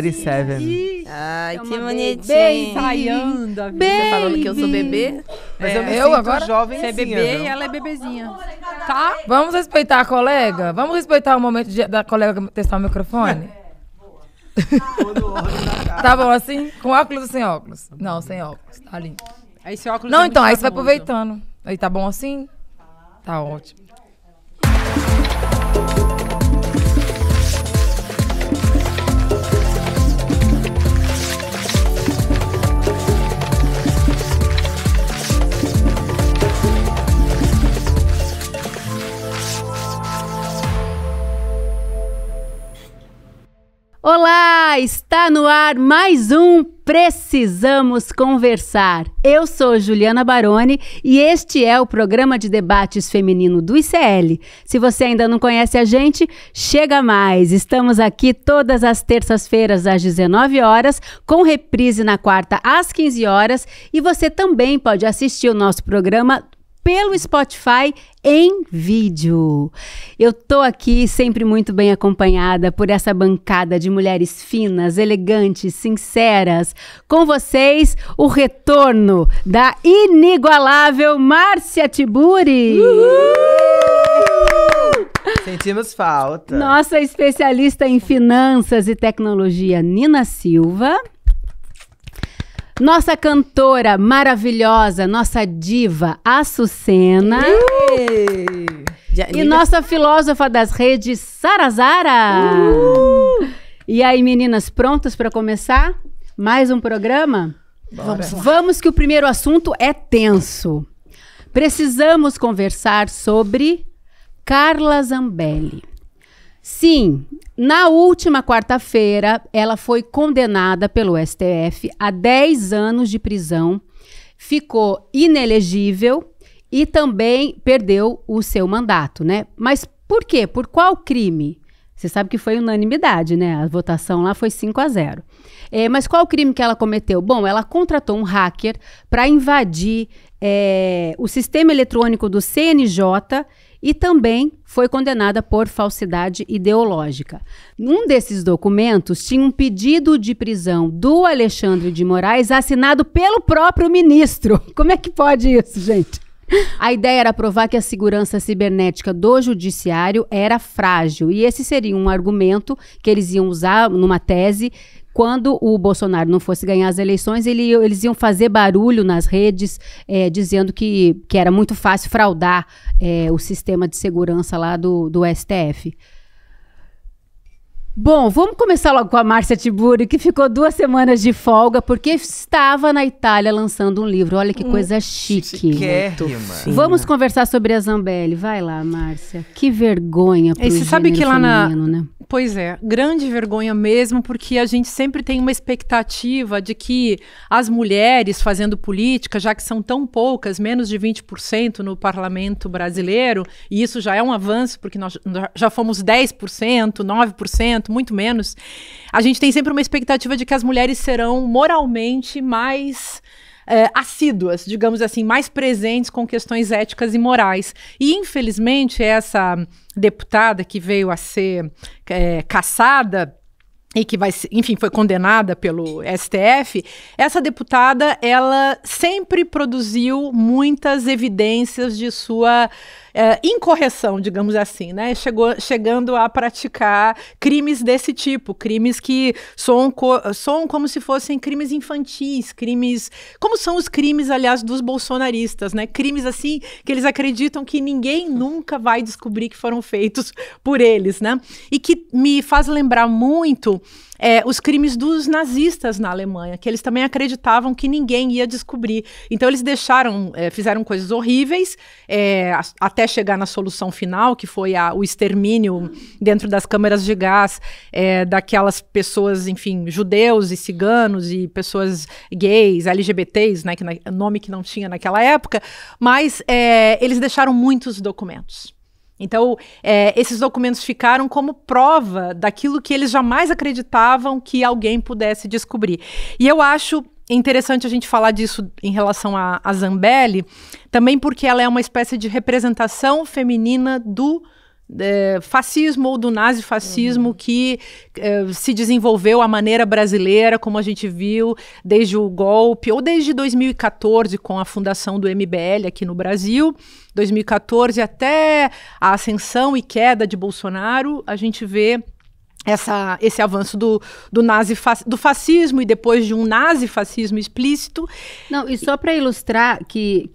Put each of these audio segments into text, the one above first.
37. Ai, que Bem bonitinho. ensaiando a vida. Você falando que eu sou bebê? Mas eu me sinto agora? jovem. Você é bebê e ela é bebezinha. Tá? Vamos respeitar a colega? Vamos respeitar o momento da colega testar o microfone? Tá bom assim? Com óculos ou sem óculos? Não, sem óculos. Tá lindo. Esse óculos Não, é então, muito aí você vai famoso. aproveitando. Aí tá bom assim? Tá ótimo. Olá, está no ar mais um Precisamos Conversar. Eu sou Juliana Baroni e este é o programa de debates feminino do ICL. Se você ainda não conhece a gente, chega mais. Estamos aqui todas as terças-feiras às 19 horas, com reprise na quarta às 15 horas e você também pode assistir o nosso programa pelo Spotify em vídeo. Eu tô aqui sempre muito bem acompanhada por essa bancada de mulheres finas, elegantes, sinceras. Com vocês, o retorno da inigualável Márcia Tiburi. Sentimos falta. Nossa especialista em finanças e tecnologia, Nina Silva. Nossa cantora maravilhosa, nossa diva, Açucena. E nossa filósofa das redes, Sara Zara. E aí, meninas, prontas para começar? Mais um programa? Vamos que o primeiro assunto é tenso. Precisamos conversar sobre Carla Zambelli. Sim, na última quarta-feira, ela foi condenada pelo STF a 10 anos de prisão, ficou inelegível e também perdeu o seu mandato, né? Mas por quê? Por qual crime? Você sabe que foi unanimidade, né? A votação lá foi 5-0. Mas qual crime que ela cometeu? Bom, ela contratou um hacker para invadir o sistema eletrônico do CNJ e também foi condenada por falsidade ideológica. Num desses documentos tinha um pedido de prisão do Alexandre de Moraes assinado pelo próprio ministro. Como é que pode isso, gente? A ideia era provar que a segurança cibernética do judiciário era frágil e esse seria um argumento que eles iam usar numa tese. Quando o Bolsonaro não fosse ganhar as eleições, eles iam fazer barulho nas redes, dizendo que era muito fácil fraudar o sistema de segurança lá do STF. Bom, vamos começar logo com a Márcia Tiburi, que ficou 2 semanas de folga, porque estava na Itália lançando um livro. Olha que coisa chique. Vamos conversar sobre a Zambelli. Vai lá, Márcia. Que vergonha pro Você sabe que lá feminino, né? Pois é, grande vergonha mesmo, porque a gente sempre tem uma expectativa de que as mulheres fazendo política, já que são tão poucas, menos de 20% no parlamento brasileiro, e isso já é um avanço, porque nós já fomos 10%, 9%, muito menos, a gente tem sempre uma expectativa de que as mulheres serão moralmente mais assíduas, digamos assim, mais presentes com questões éticas e morais. E, infelizmente, essa deputada que veio a ser cassada e que enfim, foi condenada pelo STF, essa deputada, ela sempre produziu muitas evidências de sua incorreção, digamos assim, né? Chegando a praticar crimes desse tipo, crimes que soam como se fossem crimes infantis, como são os crimes, aliás, dos bolsonaristas, né? Crimes assim que eles acreditam que ninguém nunca vai descobrir que foram feitos por eles, né? E que me faz lembrar muito os crimes dos nazistas na Alemanha, que eles também acreditavam que ninguém ia descobrir. Então eles fizeram coisas horríveis, até chegar na solução final, que foi o extermínio dentro das câmaras de gás daquelas pessoas, enfim, judeus e ciganos e pessoas gays, LGBTs, né, nome que não tinha naquela época, mas eles deixaram muitos documentos. Então, esses documentos ficaram como prova daquilo que eles jamais acreditavam que alguém pudesse descobrir. E eu acho interessante a gente falar disso em relação a Zambelli, também porque ela é uma espécie de representação feminina do fascismo ou do nazifascismo que se desenvolveu à maneira brasileira, como a gente viu desde o golpe, ou desde 2014, com a fundação do MBL aqui no Brasil, 2014 até a ascensão e queda de Bolsonaro, a gente vê esse avanço do fascismo e depois de um nazifascismo explícito. Não, e só para ilustrar que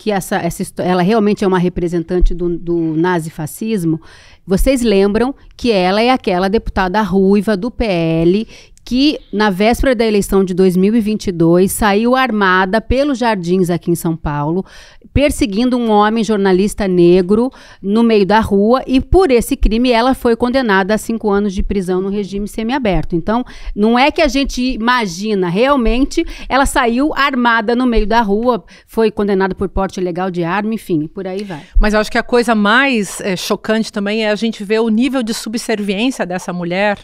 ela realmente é uma representante do nazifascismo, vocês lembram que ela é aquela deputada ruiva do PL que, na véspera da eleição de 2022, saiu armada pelos jardins aqui em São Paulo, perseguindo um homem jornalista negro no meio da rua, e por esse crime ela foi condenada a 5 anos de prisão no regime semiaberto. Então, não é que a gente imagina, realmente ela saiu armada no meio da rua, foi condenada por porte ilegal de arma, enfim, por aí vai. Mas eu acho que a coisa mais chocante também é a gente ver o nível de subserviência dessa mulher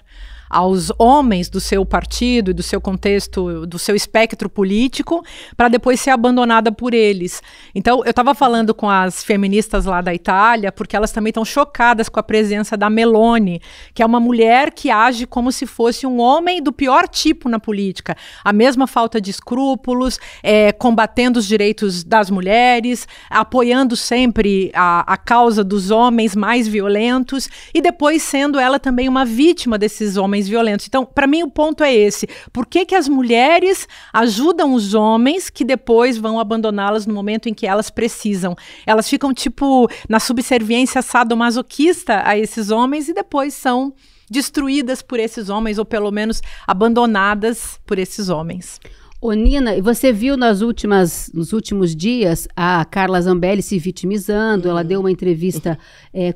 aos homens do seu partido e do seu contexto, do seu espectro político, para depois ser abandonada por eles. Então, eu estava falando com as feministas lá da Itália, porque elas também estão chocadas com a presença da Meloni, que é uma mulher que age como se fosse um homem do pior tipo na política. A mesma falta de escrúpulos, combatendo os direitos das mulheres, apoiando sempre a causa dos homens mais violentos, e depois sendo ela também uma vítima desses homens violentos. Então, para mim, o ponto é esse. Por que as mulheres ajudam os homens que depois vão abandoná-las no momento em que elas precisam? Elas ficam, tipo, na subserviência sadomasoquista a esses homens e depois são destruídas por esses homens, ou pelo menos abandonadas por esses homens. Ô Nina, você viu nos últimos dias a Carla Zambelli se vitimizando, ela deu uma entrevista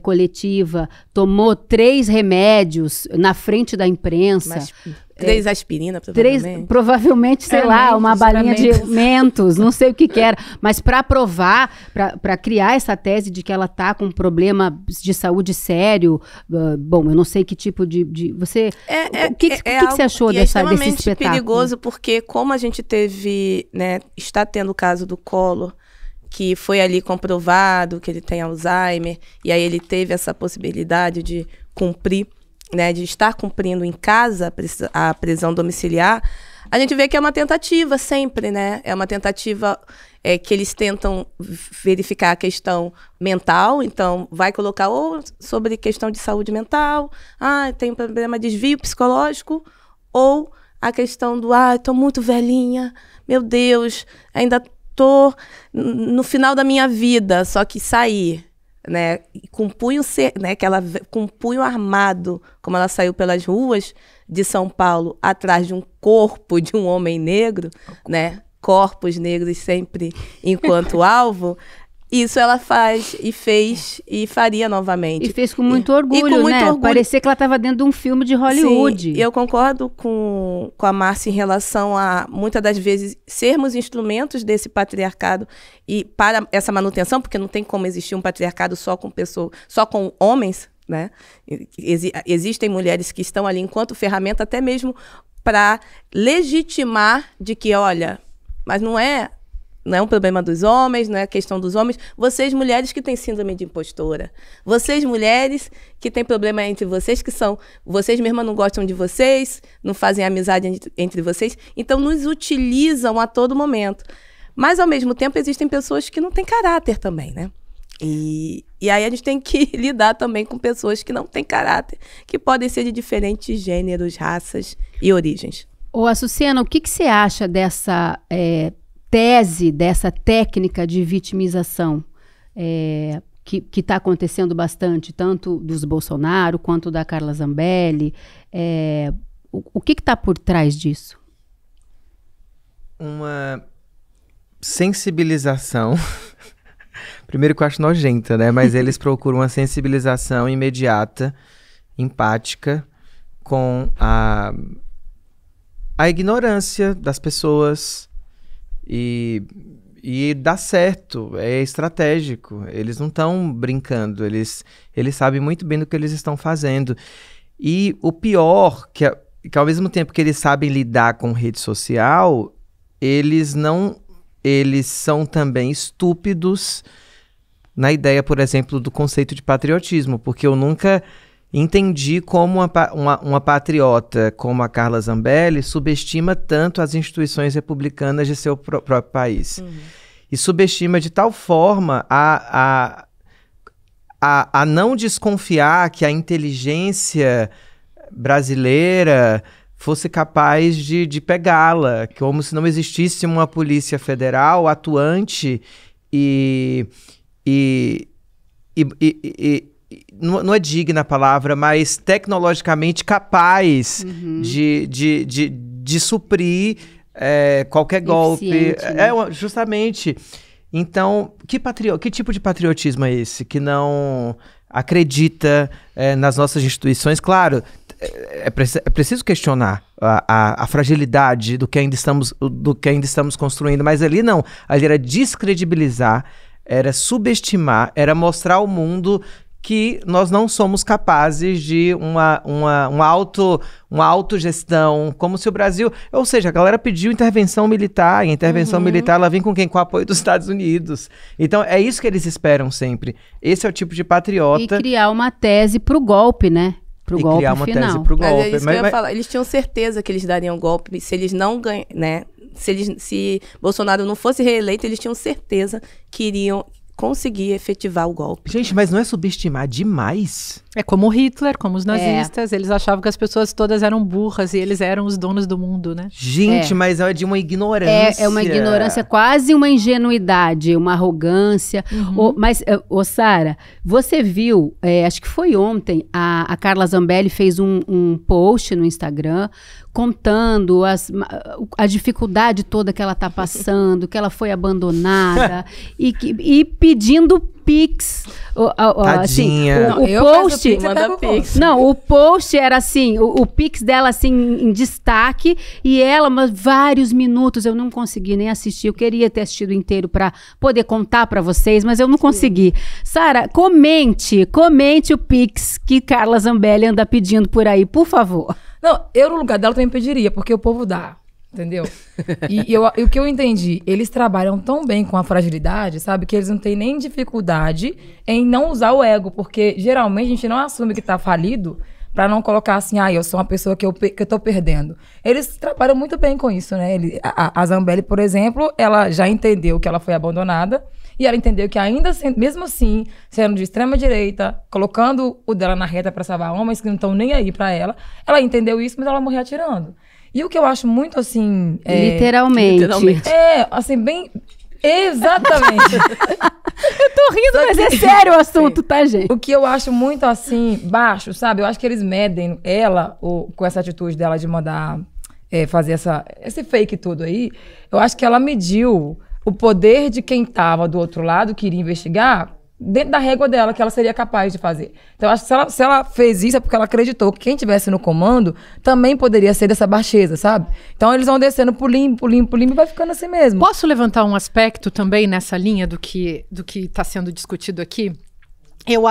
coletiva, tomou 3 remédios na frente da imprensa. Mas 3 aspirinas, provavelmente, sei lá, uma balinha de mentos, não sei o que era. Mas para provar, para criar essa tese de que ela está com um problema de saúde sério, bom, eu não sei que tipo de você... O que você achou desse espetáculo? É extremamente perigoso, porque como a gente teve, né, está tendo o caso do Collor, que foi ali comprovado que ele tem Alzheimer, e aí ele teve essa possibilidade de cumprir, né, de estar cumprindo em casa a prisão domiciliar, a gente vê que é uma tentativa sempre, né? É uma tentativa que eles tentam verificar a questão mental, então vai colocar ou sobre questão de saúde mental, tem um problema de desvio psicológico, ou a questão do, tô muito velhinha, meu Deus, ainda tô no final da minha vida, só que saí, né, com punho, né, com punho armado, como ela saiu pelas ruas de São Paulo, atrás de um corpo de um homem negro, né, corpos negros sempre enquanto alvo. Isso ela faz e fez e faria novamente. E fez com muito orgulho, com muito orgulho. Parecia que ela estava dentro de um filme de Hollywood. Sim, eu concordo com a Márcia em relação a, muitas das vezes, sermos instrumentos desse patriarcado e para essa manutenção, porque não tem como existir um patriarcado só com homens, né? Existem mulheres que estão ali enquanto ferramenta, até mesmo para legitimar de que, olha, mas não é um problema dos homens, não é questão dos homens. Vocês, mulheres que têm síndrome de impostora. Vocês, mulheres que têm problema entre vocês, que são... Vocês mesmas não gostam de vocês, não fazem amizade entre vocês. Então, nos utilizam a todo momento. Mas, ao mesmo tempo, existem pessoas que não têm caráter também, né? E aí a gente tem que lidar também com pessoas que não têm caráter, que podem ser de diferentes gêneros, raças e origens. Ô, Açucena, o que você acha dessa... tese dessa técnica de vitimização que está acontecendo bastante, tanto dos Bolsonaro quanto da Carla Zambelli, o que está por trás disso? Uma sensibilização, primeiro que eu acho nojenta, né? Mas eles procuram uma sensibilização imediata, empática, com a ignorância das pessoas. E dá certo, é estratégico. Eles não estão brincando, eles sabem muito bem do que eles estão fazendo. E o pior, que ao mesmo tempo que eles sabem lidar com rede social, eles são também estúpidos na ideia, por exemplo, do conceito de patriotismo, porque eu nunca entendi como uma patriota como a Carla Zambelli subestima tanto as instituições republicanas de seu próprio país. E subestima de tal forma a não desconfiar que a inteligência brasileira fosse capaz de pegá-la, como se não existisse uma polícia federal atuante não é digna a palavra, mas tecnologicamente capaz de suprir qualquer golpe. Justamente. Então, que tipo de patriotismo é esse? Que não acredita nas nossas instituições? Claro, é preciso questionar a fragilidade do que ainda estamos construindo, mas ali não. Ali era descredibilizar, era subestimar, era mostrar ao mundo que nós não somos capazes de uma autogestão, como se o Brasil... Ou seja, a galera pediu intervenção militar, e a intervenção militar ela vem com quem? Com o apoio dos Estados Unidos. Então, é isso que eles esperam sempre. Esse é o tipo de patriota... E criar uma tese pro golpe, né? Criar uma tese pro golpe. Mas é isso que eu ia falar. Eles tinham certeza que eles dariam golpe se eles não ganham, né? Se Bolsonaro não fosse reeleito, eles tinham certeza que iriam conseguir efetivar o golpe. Gente, mas não é subestimar demais? É como Hitler, como os nazistas. Eles achavam que as pessoas todas eram burras e eles eram os donos do mundo, né? Gente, mas é de uma ignorância. É uma ignorância, quase uma ingenuidade, uma arrogância. Mas, Sara, você viu, acho que foi ontem, a Carla Zambelli fez um post no Instagram contando a dificuldade toda que ela está passando, que ela foi abandonada e pedindo Pix. Tadinha. Assim, o post... Pix. Não, o post era assim, o Pix dela assim em destaque e ela, mas vários minutos, eu não consegui nem assistir, eu queria ter assistido inteiro para poder contar para vocês, mas eu não consegui. Sara, comente o Pix que Carla Zambelli anda pedindo por aí, por favor. Não, eu no lugar dela também pediria, porque o povo dá, entendeu? E o que eu entendi, eles trabalham tão bem com a fragilidade, sabe? Que eles não têm nem dificuldade em não usar o ego, porque geralmente a gente não assume que tá falido pra não colocar assim, eu sou uma pessoa que eu tô perdendo. Eles trabalham muito bem com isso, né? A Zambelli, por exemplo, ela já entendeu que ela foi abandonada e ela entendeu que ainda, mesmo assim, sendo de extrema direita, colocando o dela na reta pra salvar homens que não estão nem aí pra ela, ela entendeu isso, mas ela morreu atirando. E o que eu acho muito, assim... Literalmente. Assim, bem... Exatamente. Eu tô rindo, mas é sério o assunto, tá, gente? O que eu acho muito, assim, baixo, sabe? Eu acho que eles medem ela, com essa atitude dela de mandar fazer esse fake todo aí. Eu acho que ela mediu o poder de quem tava do outro lado, que iria investigar, dentro da régua dela, que ela seria capaz de fazer. Então, eu acho que se ela fez isso é porque ela acreditou que quem estivesse no comando também poderia ser dessa baixeza, sabe? Então, eles vão descendo pro limpo e vai ficando assim mesmo. Posso levantar um aspecto também nessa linha do que está sendo discutido aqui? Eu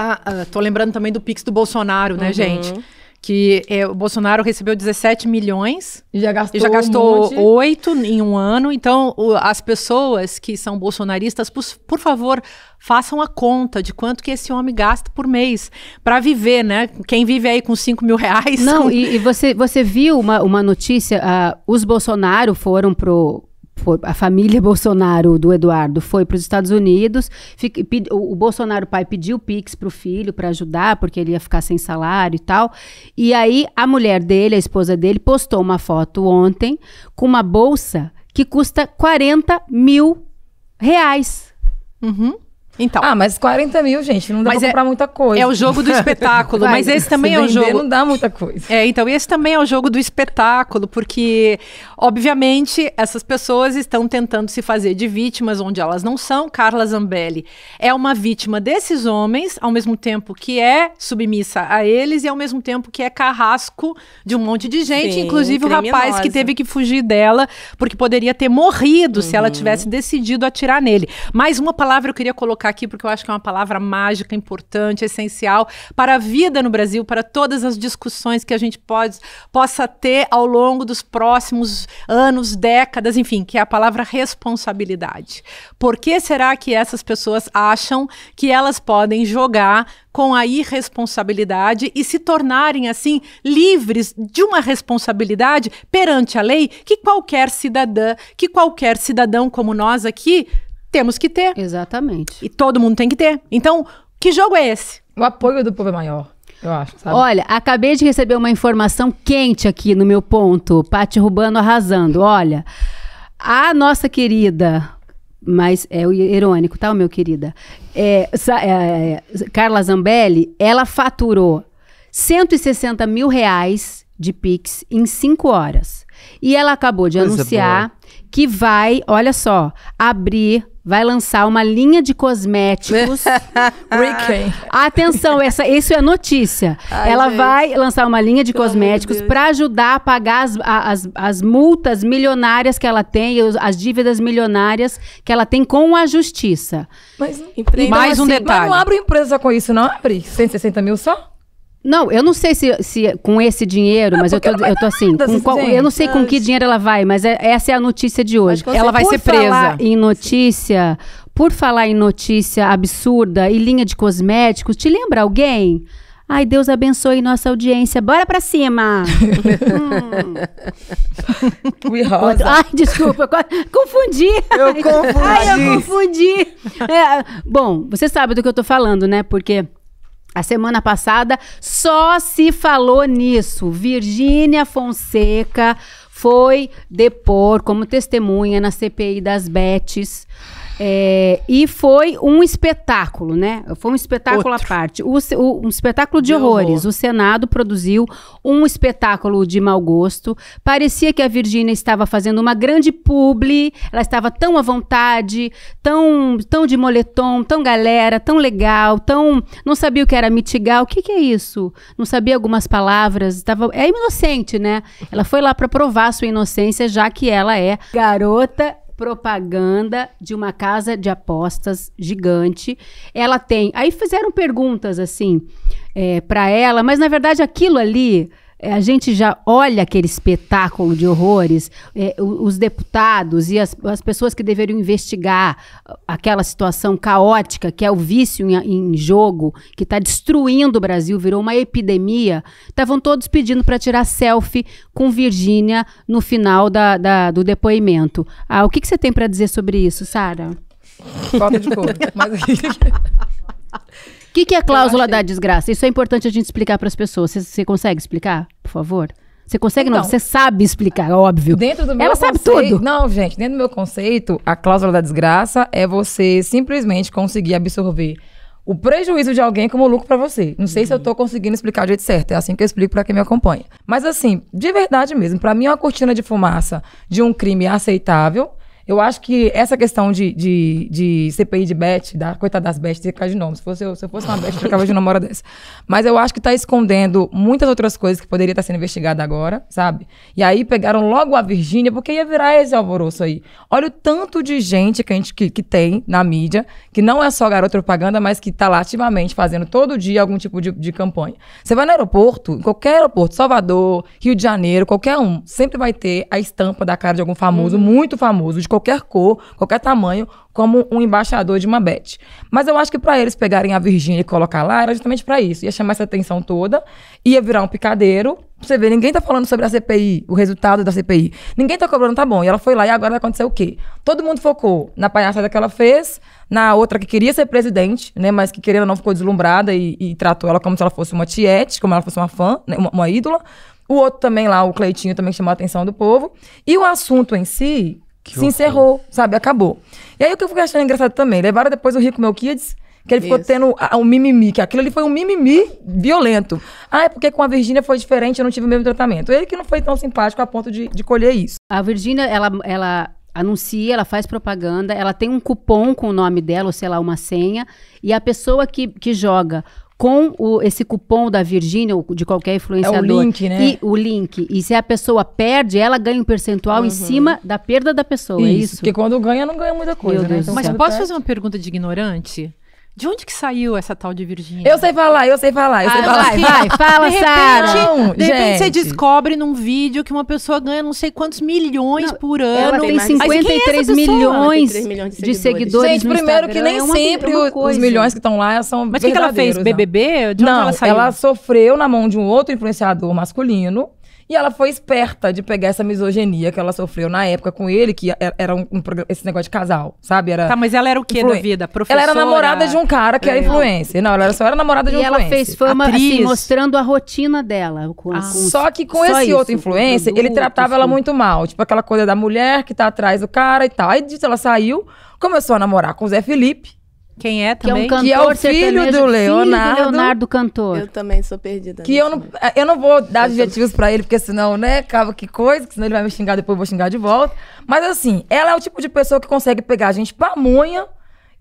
tô lembrando também do Pix do Bolsonaro, né, gente? Que o Bolsonaro recebeu 17 milhões e já gastou 8 em um ano. Então, as pessoas que são bolsonaristas, por favor, façam a conta de quanto que esse homem gasta por mês para viver, né? Quem vive aí com 5 mil reais... Não, e você viu uma notícia, os Bolsonaro foram a família Bolsonaro do Eduardo foi para os Estados Unidos, o Bolsonaro pai pediu o Pix para o filho para ajudar, porque ele ia ficar sem salário e tal, e aí a mulher dele, a esposa dele, postou uma foto ontem com uma bolsa que custa 40 mil reais. Então, mas 40 mil, gente, não dá pra comprar muita coisa. É o jogo do espetáculo, mas esse também é o jogo... não dá muita coisa. Então esse também é o jogo do espetáculo, porque, obviamente, essas pessoas estão tentando se fazer de vítimas onde elas não são. Carla Zambelli é uma vítima desses homens, ao mesmo tempo que é submissa a eles e ao mesmo tempo que é carrasco de um monte de gente, Sim, inclusive o rapaz que teve que fugir dela, porque poderia ter morrido se ela tivesse decidido atirar nele. Mais uma palavra eu queria colocar colocar aqui porque eu acho que é uma palavra mágica, importante, essencial para a vida no Brasil, para todas as discussões que a gente possa ter ao longo dos próximos anos, décadas, enfim, que é a palavra responsabilidade. Por que será que essas pessoas acham que elas podem jogar com a irresponsabilidade e se tornarem, assim, livres de uma responsabilidade perante a lei que qualquer cidadã, que qualquer cidadão como nós aqui temos que ter? Exatamente. E todo mundo tem que ter. Então, que jogo é esse? O apoio do povo é maior, eu acho, sabe? Olha, acabei de receber uma informação quente aqui no meu ponto. Paty Rubano arrasando. Olha, a nossa querida... Mas é o irônico, tá, meu querida? Carla Zambelli, ela faturou R$160 mil de Pix em 5 horas. E ela acabou de anunciar que vai, olha só, vai lançar uma linha de cosméticos. Atenção, isso é notícia. Ela vai lançar uma linha de cosméticos para ajudar a pagar as multas milionárias que ela tem, as dívidas milionárias que ela tem com a justiça. Mas, mais um detalhe. Mas não abre empresa com isso, não abre? 160 mil só? Não, eu não sei se com esse dinheiro, mas eu tô assim, eu não sei com que dinheiro ela vai, mas essa é a notícia de hoje. Ela vai ser presa. Por falar em notícia absurda e linha de cosméticos, te lembra alguém? Ai, Deus abençoe nossa audiência. Bora pra cima! Ai, desculpa, confundi. Eu confundi. Bom, você sabe do que eu tô falando, né? Porque... a semana passada só se falou nisso. Virgínia Fonseca foi depor como testemunha na CPI das Bets. E foi um espetáculo, né? Foi um espetáculo à parte. Um espetáculo de horrores. O Senado produziu um espetáculo de mau gosto. Parecia que a Virgínia estava fazendo uma grande publi. Ela estava tão à vontade, tão de moletom, tão galera, tão legal, não sabia o que era mitigar. O que é isso? Não sabia algumas palavras. É inocente, né? Ela foi lá para provar a sua inocência, já que ela é garota propaganda de uma casa de apostas gigante. Ela tem... Aí fizeram perguntas, assim, para ela, mas, na verdade, aquilo ali... a gente já olha aquele espetáculo de horrores, os deputados e as pessoas que deveriam investigar aquela situação caótica, que é o vício em jogo, que está destruindo o Brasil, virou uma epidemia, estavam todos pedindo para tirar selfie com Virgínia no final do depoimento. O que você tem para dizer sobre isso, Sara? Falta de cor. Mas... O que é a cláusula da desgraça? Isso é importante a gente explicar para as pessoas. Você consegue explicar, por favor? Você consegue? Então, não, você sabe explicar, óbvio. Dentro do meu Ela sabe tudo. Não, gente, dentro do meu conceito, a cláusula da desgraça é você simplesmente conseguir absorver o prejuízo de alguém como lucro para você. Não sei se eu tô conseguindo explicar do jeito certo. É assim que eu explico para quem me acompanha. Mas assim, de verdade mesmo, para mim uma cortina de fumaça de um crime aceitável. Eu acho que essa questão de CPI de Bet, coitada das Bet, de de nome. Se eu fosse uma Bet, eu trocava de nome hora dessa. Mas eu acho que tá escondendo muitas outras coisas que poderia estar sendo investigada agora, sabe? E aí pegaram logo a Virgínia, porque ia virar esse alvoroço aí. Olha o tanto de gente que tem na mídia, que não é só garota propaganda, mas que tá lá ativamente fazendo todo dia algum tipo de campanha. Você vai no aeroporto, em qualquer aeroporto, Salvador, Rio de Janeiro, qualquer um, sempre vai ter a estampa da cara de algum famoso, muito famoso, de qualquer cor, qualquer tamanho, como um embaixador de uma Bet. Mas eu acho que para eles pegarem a Virgínia e colocar lá, era justamente para isso. Ia chamar essa atenção toda, ia virar um picadeiro. Você vê, ninguém tá falando sobre a CPI, o resultado da CPI. Ninguém tá cobrando, tá bom. E ela foi lá e agora vai acontecer o quê? Todo mundo focou na palhaçada que ela fez, na outra que queria ser presidente, né, mas que querendo não ficou deslumbrada e tratou ela como se ela fosse uma tiete, como ela fosse uma fã, né, uma ídola. O outro também lá, o Cleitinho, também chamou a atenção do povo. E o assunto em si... se encerrou, sabe? Acabou. E aí o que eu fiquei achando engraçado também, levaram depois o Rico Melquiades, que ele ficou tendo um mimimi, que aquilo ali foi um mimimi violento. É porque com a Virgínia foi diferente, eu não tive o mesmo tratamento. Ele que não foi tão simpático a ponto de colher isso. A Virgínia, ela anuncia, ela faz propaganda, ela tem um cupom com o nome dela, ou sei lá, uma senha, e a pessoa que joga com esse cupom da Virgínia ou de qualquer influenciador. É o link, né? O link. E se a pessoa perde, ela ganha um percentual em cima da perda da pessoa, é isso? Porque quando ganha, não ganha muita coisa, né? Então, mas posso fazer uma pergunta de ignorante? De onde que saiu essa tal de Virgínia? Eu sei falar. Vai, fala, De Sara. repente, de repente você gente. descobre num vídeo que uma pessoa ganha não sei quantos milhões por ano. Ela tem mais de 53 Ela tem milhões 3 milhões de seguidores Gente, no primeiro Instagram. que nem É uma sempre os coisa. milhões que estão lá são Mas o que ela fez? verdadeiros, não. BBB? De onde Não, ela saiu? ela sofreu na mão de um outro influenciador masculino e ela foi esperta de pegar essa misoginia que ela sofreu na época com ele, que era esse negócio de casal, sabe? Era Tá, mas ela era o quê da influen- vida? Professora? Ela era namorada de um cara que era influencer. Não, ela só era namorada de um E ela influencer. fez fama assim, Atriz. mostrando a rotina dela. Só que com só esse isso, outro com influencer, ele produtos, tratava ela com- muito mal. Tipo, aquela coisa da mulher que tá atrás do cara e tal. Aí disso ela saiu, começou a namorar com o Zé Felipe. Quem é Que é também? um cantor Que é o filho sertanejo, do Leonardo. Filho do Leonardo, cantor. Eu também sou perdida. Que nisso. eu não vou dar adjetivos pra ele, porque senão, né, acaba que coisa, que senão ele vai me xingar, depois eu vou xingar de volta. Mas assim, ela é o tipo de pessoa que consegue pegar a gente pamonha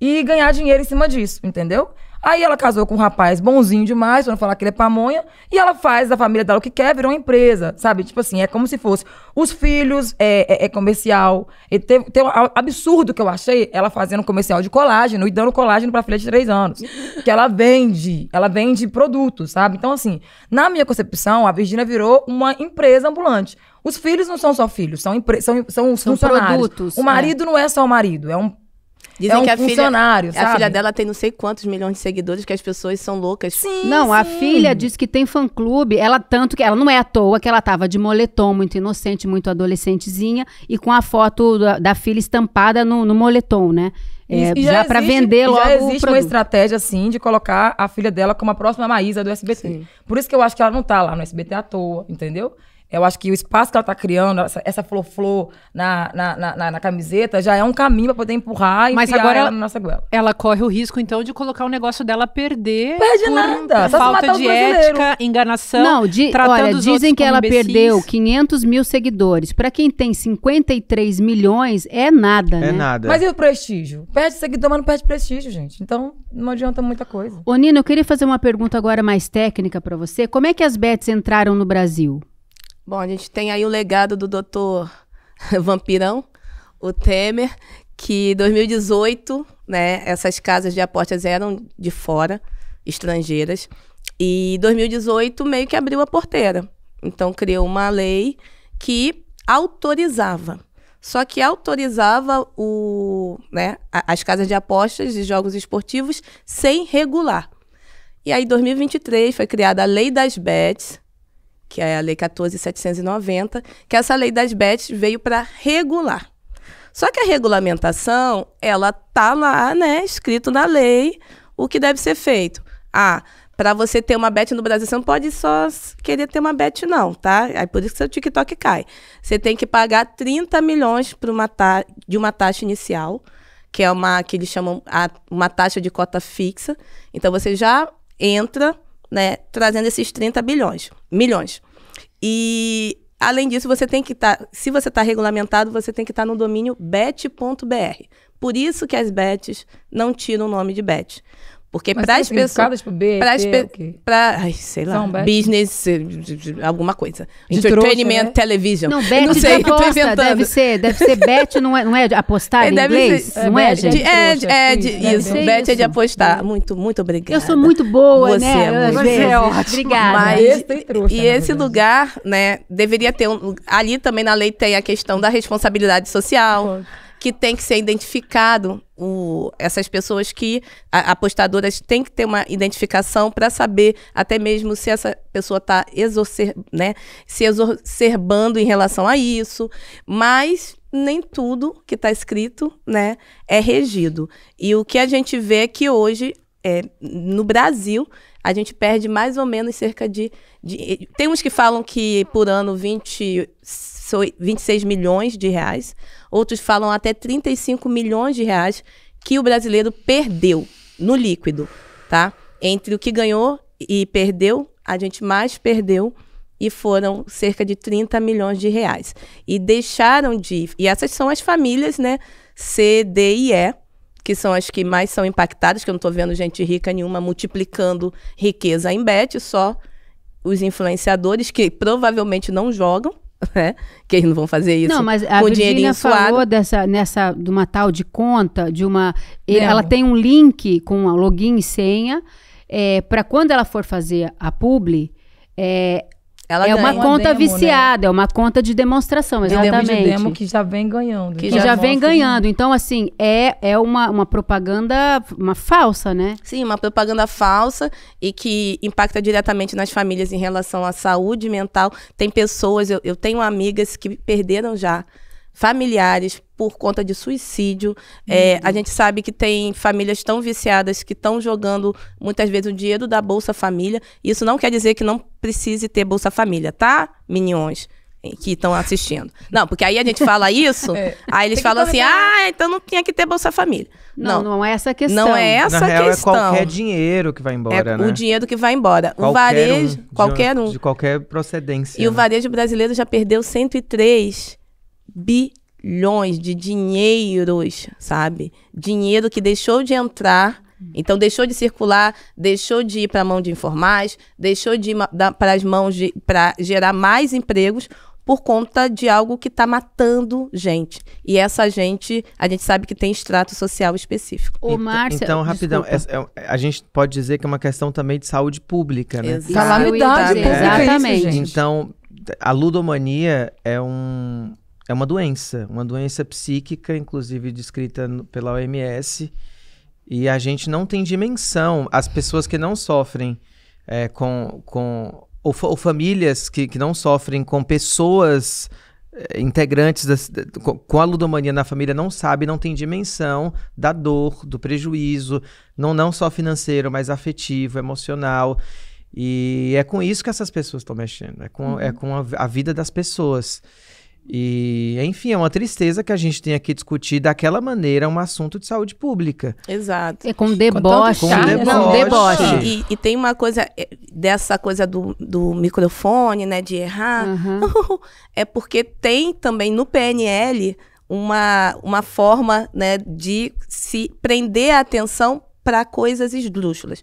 e ganhar dinheiro em cima disso, entendeu? Aí ela casou com um rapaz bonzinho demais, pra não falar que ele é pamonha, e ela faz da família dela o que quer, virou uma empresa, sabe? Tipo assim, é como se fosse os filhos, é comercial. E tem um absurdo que eu achei, ela fazendo um comercial de colágeno e dando colágeno pra filha de 3 anos. Que ela vende produtos, sabe? Então assim, na minha concepção, a Virgínia virou uma empresa ambulante. Os filhos não são só filhos, são os São funcionários. produtos, O marido não é só o marido, é um Dizem que a funcionário, filha, a sabe? filha dela tem não sei quantos milhões de seguidores, que as pessoas são loucas. Sim, Não, a sim. filha diz que tem fã-clube, ela tanto que ela não é à toa que ela tava de moletom, muito inocente, muito adolescentezinha, e com a foto da filha estampada no moletom, né? E Já pra vender logo já o existe uma produto. estratégia, assim, de colocar a filha dela como a próxima Maísa do SBT. Sim. Por isso que eu acho que ela não tá lá no SBT à toa, entendeu? Eu acho que o espaço que ela tá criando, essa flor-flor na camiseta, já é um caminho pra poder empurrar e Mas enfiar agora ela na nossa goela. Ela corre o risco, então, de colocar o negócio dela perder Perde por nada, só se falta matar os de brasileiros. ética, enganação, Não, tratando olha, os dizem outros que como ela imbecis. perdeu 500 mil seguidores. Pra quem tem 53 milhões, é nada, né? É nada. Mas e o prestígio? Perde seguidor, mas não perde prestígio, gente. Então, não adianta muita coisa. Ô, Nina, eu queria fazer uma pergunta agora mais técnica pra você. Como é que as bets entraram no Brasil? Bom, a gente tem aí o legado do doutor Vampirão, o Temer, que em 2018, né, essas casas de apostas eram de fora, estrangeiras, e em 2018 meio que abriu a porteira. Então criou uma lei que autorizava. Só que autorizava as casas de apostas e jogos esportivos sem regular. E aí, em 2023, foi criada a Lei das Bets, que é a Lei 14.790, que essa Lei das Bets veio para regular. Só que a regulamentação, ela tá lá, né, escrito na lei, o que deve ser feito. Para você ter uma bet no Brasil, você não pode só querer ter uma bet, não, tá? Aí por isso que seu TikTok cai. Você tem que pagar 30 milhões de uma taxa inicial, que é que eles chamam uma taxa de cota fixa. Então você já entra, né, trazendo esses 30 milhões. E, além disso, você tem que se você está regulamentado, você tem que estar no domínio bet.br. Por isso que as bets não tiram o nome de bet. Porque Mas para tem as pessoas... significado, tipo, B, Pra as T, pe- o quê? pra- sei lá, São bet? business, alguma coisa. De Entertainment trouxa, né? television. Não, Eu bet não de sei, tô aposta, inventando. deve ser bet, não é apostar em Deve inglês? ser- Não é, bet gente? Isso, Deve bet ser é de isso. apostar. Muito obrigada. Eu sou muito boa, Você né? é Às muito- vezes. Você é ótima. Obrigada. Mas, Besta e trouxa, e na esse verdade. lugar, né, deveria ter ali também na lei tem a questão da responsabilidade social, que tem que ser identificado essas pessoas que apostadoras têm que ter uma identificação para saber até mesmo se essa pessoa está se exacerbando em relação a isso, mas nem tudo que está escrito, né, é regido. E o que a gente vê é que hoje, no Brasil, a gente perde mais ou menos cerca de... Tem uns que falam que por ano 26 milhões de reais, outros falam até 35 milhões de reais que o brasileiro perdeu no líquido, tá? Entre o que ganhou e perdeu, a gente mais perdeu e foram cerca de 30 milhões de reais. E deixaram de... E essas são as famílias, né? C, D e E, que são as que mais são impactadas, que eu não estou vendo gente rica nenhuma multiplicando riqueza em bet, só os influenciadores que provavelmente não jogam, né? Que eles não vão fazer isso Não, mas a com Virgínia dinheirinho falou suado. de uma tal de conta, ela tem um link com login e senha, para quando ela for fazer a publi, Ela é uma ganha. conta demo, viciada, é uma conta de demonstração, exatamente. De demo que já vem ganhando. Que já vem ganhando. Então, assim, é uma propaganda falsa, né? Sim, uma propaganda falsa e que impacta diretamente nas famílias em relação à saúde mental. Tem pessoas, eu tenho amigas que perderam já familiares por conta de suicídio. A gente sabe que tem famílias tão viciadas que estão jogando, muitas vezes, o dinheiro da Bolsa Família. Isso não quer dizer que não precise ter Bolsa Família, tá, minions que estão assistindo? Não, porque aí a gente fala isso, aí eles falam assim, então não tinha que ter Bolsa Família. Não é essa a questão. Não é essa Na a real, questão. é qualquer dinheiro que vai embora, né? O dinheiro que vai embora. O Qualquer varejo, qualquer um. De qualquer procedência. E o né? varejo brasileiro já perdeu 103 bilhões de dinheiros, sabe? Dinheiro que deixou de entrar, então deixou de circular, deixou de ir para a mão de informais, deixou de ir para as mãos para gerar mais empregos por conta de algo que está matando gente. E essa gente, a gente sabe que tem extrato social específico. Ô, Márcia, Então, rapidão, a gente pode dizer que é uma questão também de saúde pública, né? Exato. Calamidade pública, exatamente. isso, gente. Então, a ludomania é uma doença psíquica, inclusive descrita pela OMS, e a gente não tem dimensão. As pessoas que não sofrem ou famílias que não sofrem com pessoas integrantes com a ludomania na família não sabem, não tem dimensão da dor, do prejuízo, não só financeiro, mas afetivo, emocional. E é com isso que essas pessoas estão mexendo, é com a vida das pessoas. E, enfim, é uma tristeza que a gente tenha que discutir daquela maneira um assunto de saúde pública. Exato. É com deboche. Com deboche. Não, deboche. E tem uma coisa, dessa coisa do microfone, né, de errar, é porque tem também no PNL uma forma, né, de se prender a atenção para coisas esdrúxulas,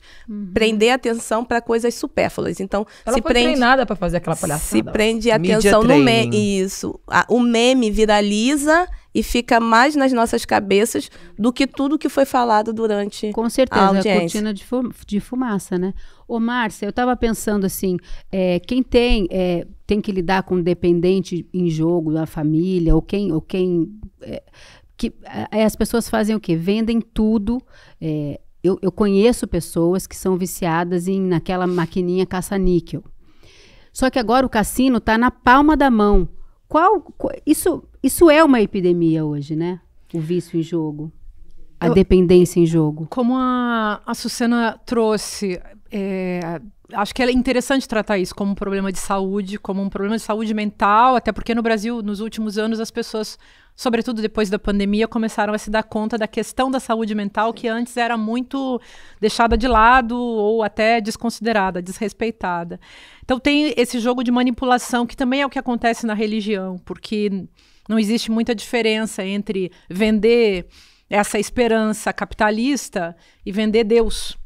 prender a atenção para coisas supérfluas. Então, Ela foi treinada para fazer aquela palhaçada. se prende a Media atenção no training. meme. Isso. O meme viraliza e fica mais nas nossas cabeças do que tudo que foi falado durante Com a certeza, é a audiência. cortina de fumaça, né? Ô, Márcia, eu estava pensando assim, quem tem que lidar com dependente em jogo da família, as pessoas fazem o quê? Vendem tudo. Eu conheço pessoas que são viciadas naquela maquininha caça-níquel. Só que agora o cassino está na palma da mão. Isso é uma epidemia hoje, né? O vício em jogo. A dependência em jogo. Como a Sucena trouxe, acho que é interessante tratar isso como um problema de saúde, como um problema de saúde mental, até porque no Brasil, nos últimos anos, as pessoas, sobretudo depois da pandemia, começaram a se dar conta da questão da saúde mental, que antes era muito deixada de lado ou até desconsiderada, desrespeitada. Então tem esse jogo de manipulação, que também é o que acontece na religião, porque não existe muita diferença entre vender essa esperança capitalista e vender Deus.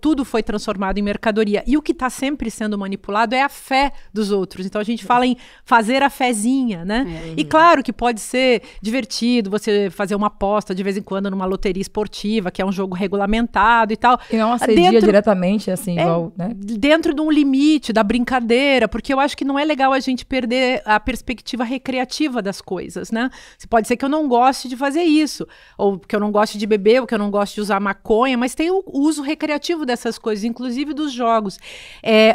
Tudo foi transformado em mercadoria. E o que está sempre sendo manipulado é a fé dos outros. Então a gente fala em fazer a fezinha, né? E claro que pode ser divertido você fazer uma aposta de vez em quando numa loteria esportiva, que é um jogo regulamentado e tal. E não assedia diretamente, assim, igual, né? Dentro de um limite, da brincadeira, porque eu acho que não é legal a gente perder a perspectiva recreativa das coisas, né? Pode ser que eu não goste de fazer isso, ou que eu não goste de beber, ou que eu não goste de usar maconha, mas tem o uso recreativo dessas coisas, inclusive dos jogos.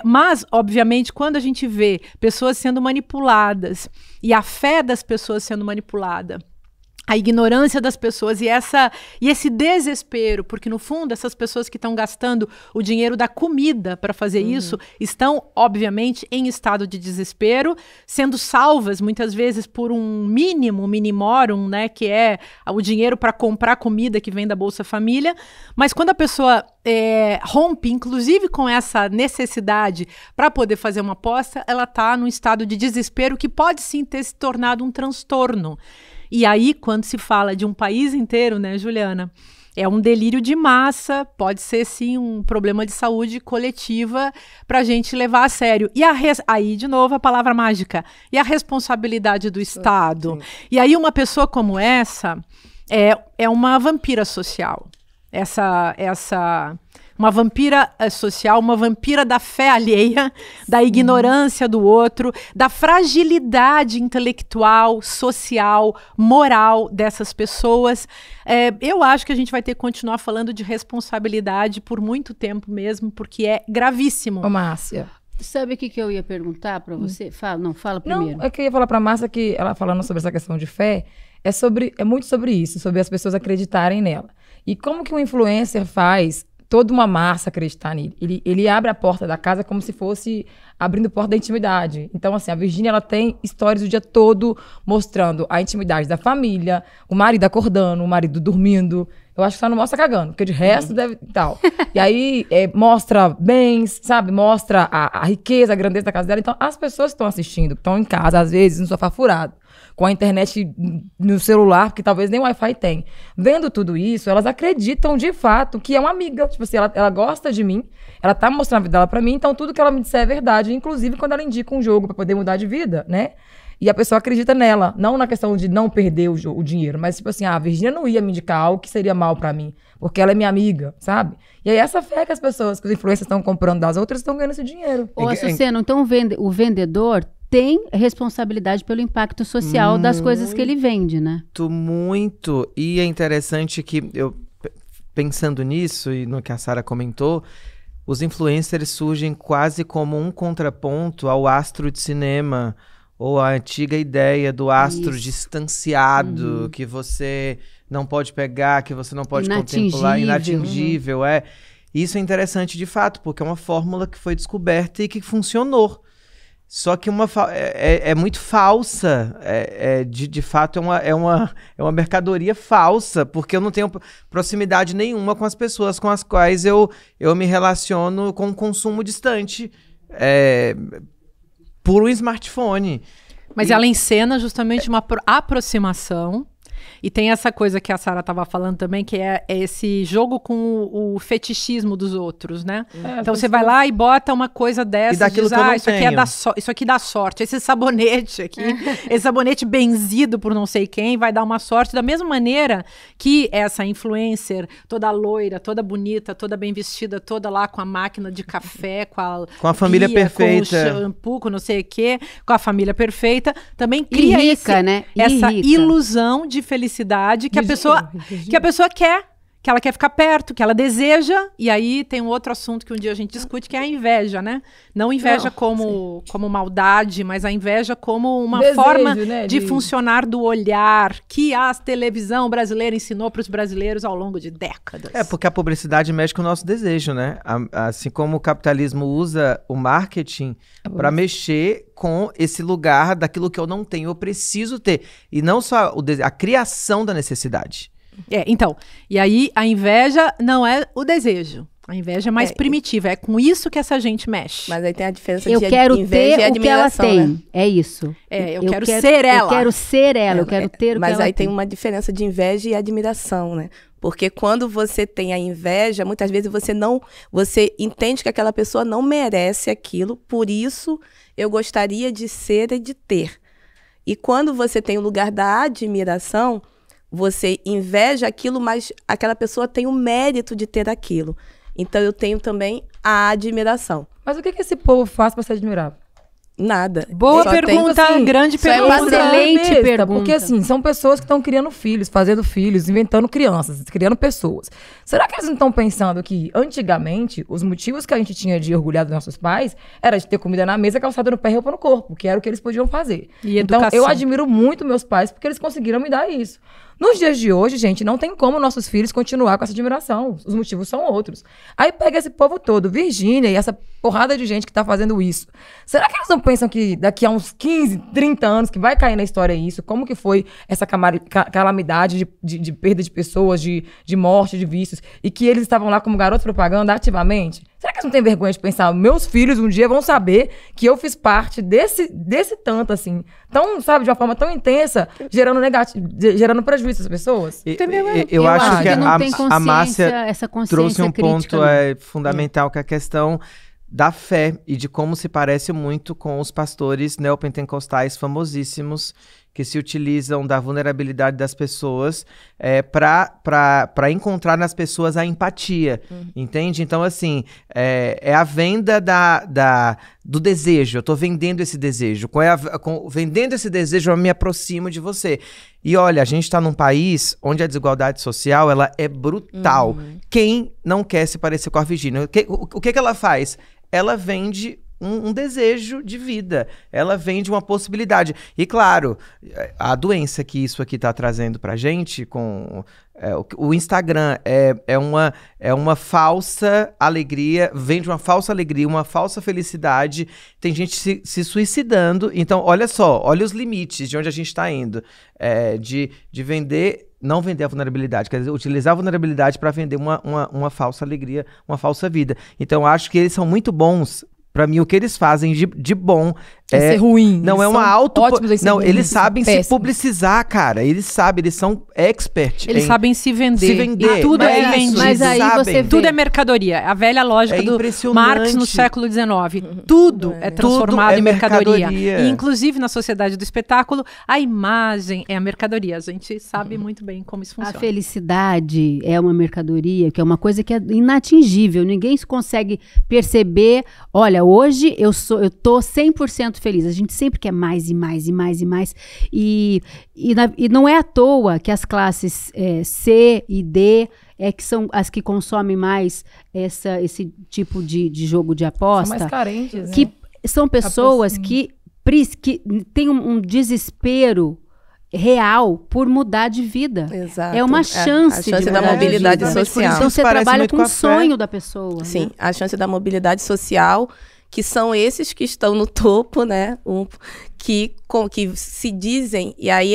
Mas, obviamente, quando a gente vê pessoas sendo manipuladas e a fé das pessoas sendo manipulada, a ignorância das pessoas e esse desespero, porque no fundo essas pessoas que estão gastando o dinheiro da comida para fazer isso estão, obviamente, em estado de desespero, sendo salvas muitas vezes por um minimorum, né, que é o dinheiro para comprar comida que vem da Bolsa Família. Mas quando a pessoa rompe, inclusive com essa necessidade para poder fazer uma aposta, ela está num estado de desespero que pode sim ter se tornado um transtorno. E aí, quando se fala de um país inteiro, né, Juliana, É um delírio de massa, pode ser sim um problema de saúde coletiva para a gente levar a sério. E aí, de novo, a palavra mágica. E a responsabilidade do Estado. E aí uma pessoa como essa é uma vampira social. Uma vampira social, uma vampira da fé alheia, da ignorância do outro, da fragilidade intelectual, social, moral dessas pessoas. Eu acho que a gente vai ter que continuar falando de responsabilidade por muito tempo mesmo, porque é gravíssimo. Ô, Márcia. Sabe o que eu ia perguntar para você? Fala primeiro. Não, é que eu ia falar para a Márcia que ela falando sobre essa questão de fé, é muito sobre isso, sobre as pessoas acreditarem nela. E como que um influencer faz toda uma massa acreditar nele? Ele abre a porta da casa como se fosse abrindo porta da intimidade. Então, assim, a Virgínia, ela tem histórias o dia todo mostrando a intimidade da família, o marido acordando, o marido dormindo. Eu acho que só não mostra cagando, porque de resto deve tal. E aí mostra bens, sabe? Mostra a riqueza, a grandeza da casa dela. Então, as pessoas que estão assistindo, que estão em casa, às vezes, no sofá furado, com a internet no celular, que talvez nem Wi-Fi tem. Vendo tudo isso, elas acreditam de fato que é uma amiga. Tipo assim, ela gosta de mim, ela tá mostrando a vida dela pra mim, então tudo que ela me disser é verdade, inclusive quando ela indica um jogo pra poder mudar de vida, né? E a pessoa acredita nela, não na questão de não perder o dinheiro, mas tipo assim, a Virgínia não ia me indicar algo que seria mal pra mim, porque ela é minha amiga, sabe? E aí essa fé que as pessoas, que os influencers estão comprando das outras, estão ganhando esse dinheiro. Ô, Açucena, então o vendedor tem responsabilidade pelo impacto social das coisas que ele vende, né? Muito. E é interessante que, pensando nisso e no que a Sara comentou, os influencers surgem quase como um contraponto ao astro de cinema, ou a antiga ideia do astro distanciado, que você não pode pegar, que você não pode contemplar, inatingível. Isso é interessante de fato, porque é uma fórmula que foi descoberta e que funcionou. Só que é muito falsa, de fato é uma mercadoria falsa, porque eu não tenho proximidade nenhuma com as pessoas com as quais eu me relaciono com um consumo distante por um smartphone. Mas ela encena justamente uma aproximação. E tem essa coisa que a Sara estava falando também, que é esse jogo com o fetichismo dos outros, né? Então você vai lá e bota uma coisa dessa, e daquilo diz, que eu não isso aqui isso aqui dá sorte, esse sabonete aqui, esse sabonete benzido por não sei quem, vai dar uma sorte, da mesma maneira que essa influencer, toda loira, toda bonita, toda bem vestida, toda lá com a máquina de café, com a família perfeita, com o shampoo, com não sei o quê, com a família perfeita, também cria essa ilusão de felicidade que a pessoa quer, que ela quer ficar perto, que ela deseja. E aí tem um outro assunto que um dia a gente discute, que é a inveja, né? Não inveja como maldade, mas a inveja como uma forma, né, de funcionar do olhar que a televisão brasileira ensinou para os brasileiros ao longo de décadas. Porque a publicidade mexe com o nosso desejo, né? Assim como o capitalismo usa o marketing para mexer com esse lugar daquilo que eu não tenho, eu preciso ter. E não só a criação da necessidade. Então, e aí a inveja não é o desejo. A inveja é mais primitiva, é com isso que essa gente mexe. Mas aí tem a diferença de inveja e admiração, o que ela tem, né? É isso. Eu quero ser ela. Eu quero ser ela, eu quero ter o que ela tem. Mas aí tem uma diferença de inveja e admiração, né? Porque quando você tem a inveja, muitas vezes você entende que aquela pessoa não merece aquilo, por isso eu gostaria de ser e de ter. E quando você tem o lugar da admiração, você inveja aquilo, mas aquela pessoa tem o mérito de ter aquilo. Então, eu tenho também a admiração. Mas o que esse povo faz para ser admirável? Nada. Boa pergunta, assim, grande pergunta. Excelente pergunta. Porque, assim, são pessoas que estão criando filhos, fazendo filhos, inventando crianças, criando pessoas. Será que eles não estão pensando que, antigamente, os motivos que a gente tinha de orgulhar dos nossos pais era de ter comida na mesa, calçada no pé e roupa no corpo, que era o que eles podiam fazer. E então, educação. eu admiro muito meus pais porque eles conseguiram me dar isso. Nos dias de hoje, gente, não tem como nossos filhos continuar com essa admiração. Os motivos são outros. Aí pega esse povo todo, Virgínia e essa porrada de gente que tá fazendo isso. Será que eles não pensam que daqui a uns 15, 30 anos que vai cair na história isso? Como que foi essa calamidade de perda de pessoas, de morte, de vícios? E que eles estavam lá como garotos propaganda ativamente? Será que eles não têm vergonha de pensar, meus filhos um dia vão saber que eu fiz parte desse tanto, assim, tão, sabe, de uma forma tão intensa, gerando prejuízo às pessoas? Eu acho que não tem a Márcia essa consciência trouxe um crítica, ponto não. fundamental, que é a questão da fé e de como se parece muito com os pastores neopentecostais famosíssimos que se utilizam da vulnerabilidade das pessoas para encontrar nas pessoas a empatia, entende? Então, assim, é a venda do desejo. Eu estou vendendo esse desejo. Vendendo esse desejo, eu me aproximo de você. E olha, a gente está num país onde a desigualdade social ela é brutal. Quem não quer se parecer com a Virgínia? O que ela faz? Ela vende um desejo de vida. Ela vende uma possibilidade. E, claro, a doença que isso aqui está trazendo pra gente, com o Instagram, é uma falsa alegria, vende uma falsa alegria, uma falsa felicidade. Tem gente se suicidando. Então, olha só, olha os limites de onde a gente está indo. De vender... Não vender a vulnerabilidade, quer dizer, utilizar a vulnerabilidade para vender uma falsa alegria, uma falsa vida. Então, acho que eles são muito bons. Para mim, o que eles fazem de bom ser ruim. Não, eles é uma ótimos em ser Não, ruins, eles sabem péssimos. se publicizar, cara. Eles são expert. Eles sabem se vender. Se vender. E tudo é vendido. Mas aí você vê. Tudo é mercadoria. A velha lógica do Marx no século XIX. Tudo é transformado em mercadoria. E, inclusive, na sociedade do espetáculo, a imagem é a mercadoria. A gente sabe muito bem como isso funciona. A felicidade é uma mercadoria, que é uma coisa que é inatingível. Ninguém consegue perceber. Olha, hoje eu tô 100% feliz. A gente sempre quer mais e mais e mais e mais. E não é à toa que as classes C e D que são as que consomem mais esse tipo de jogo de aposta. São mais carentes, né? Que são pessoas que têm um desespero real por mudar de vida. Exato. É uma chance, a chance de da mudar mobilidade de vida. social. Então você Parece trabalha muito com com o a fé. sonho da pessoa. Sim, né? a chance da mobilidade social, que são esses que estão no topo, né? Que se dizem, e aí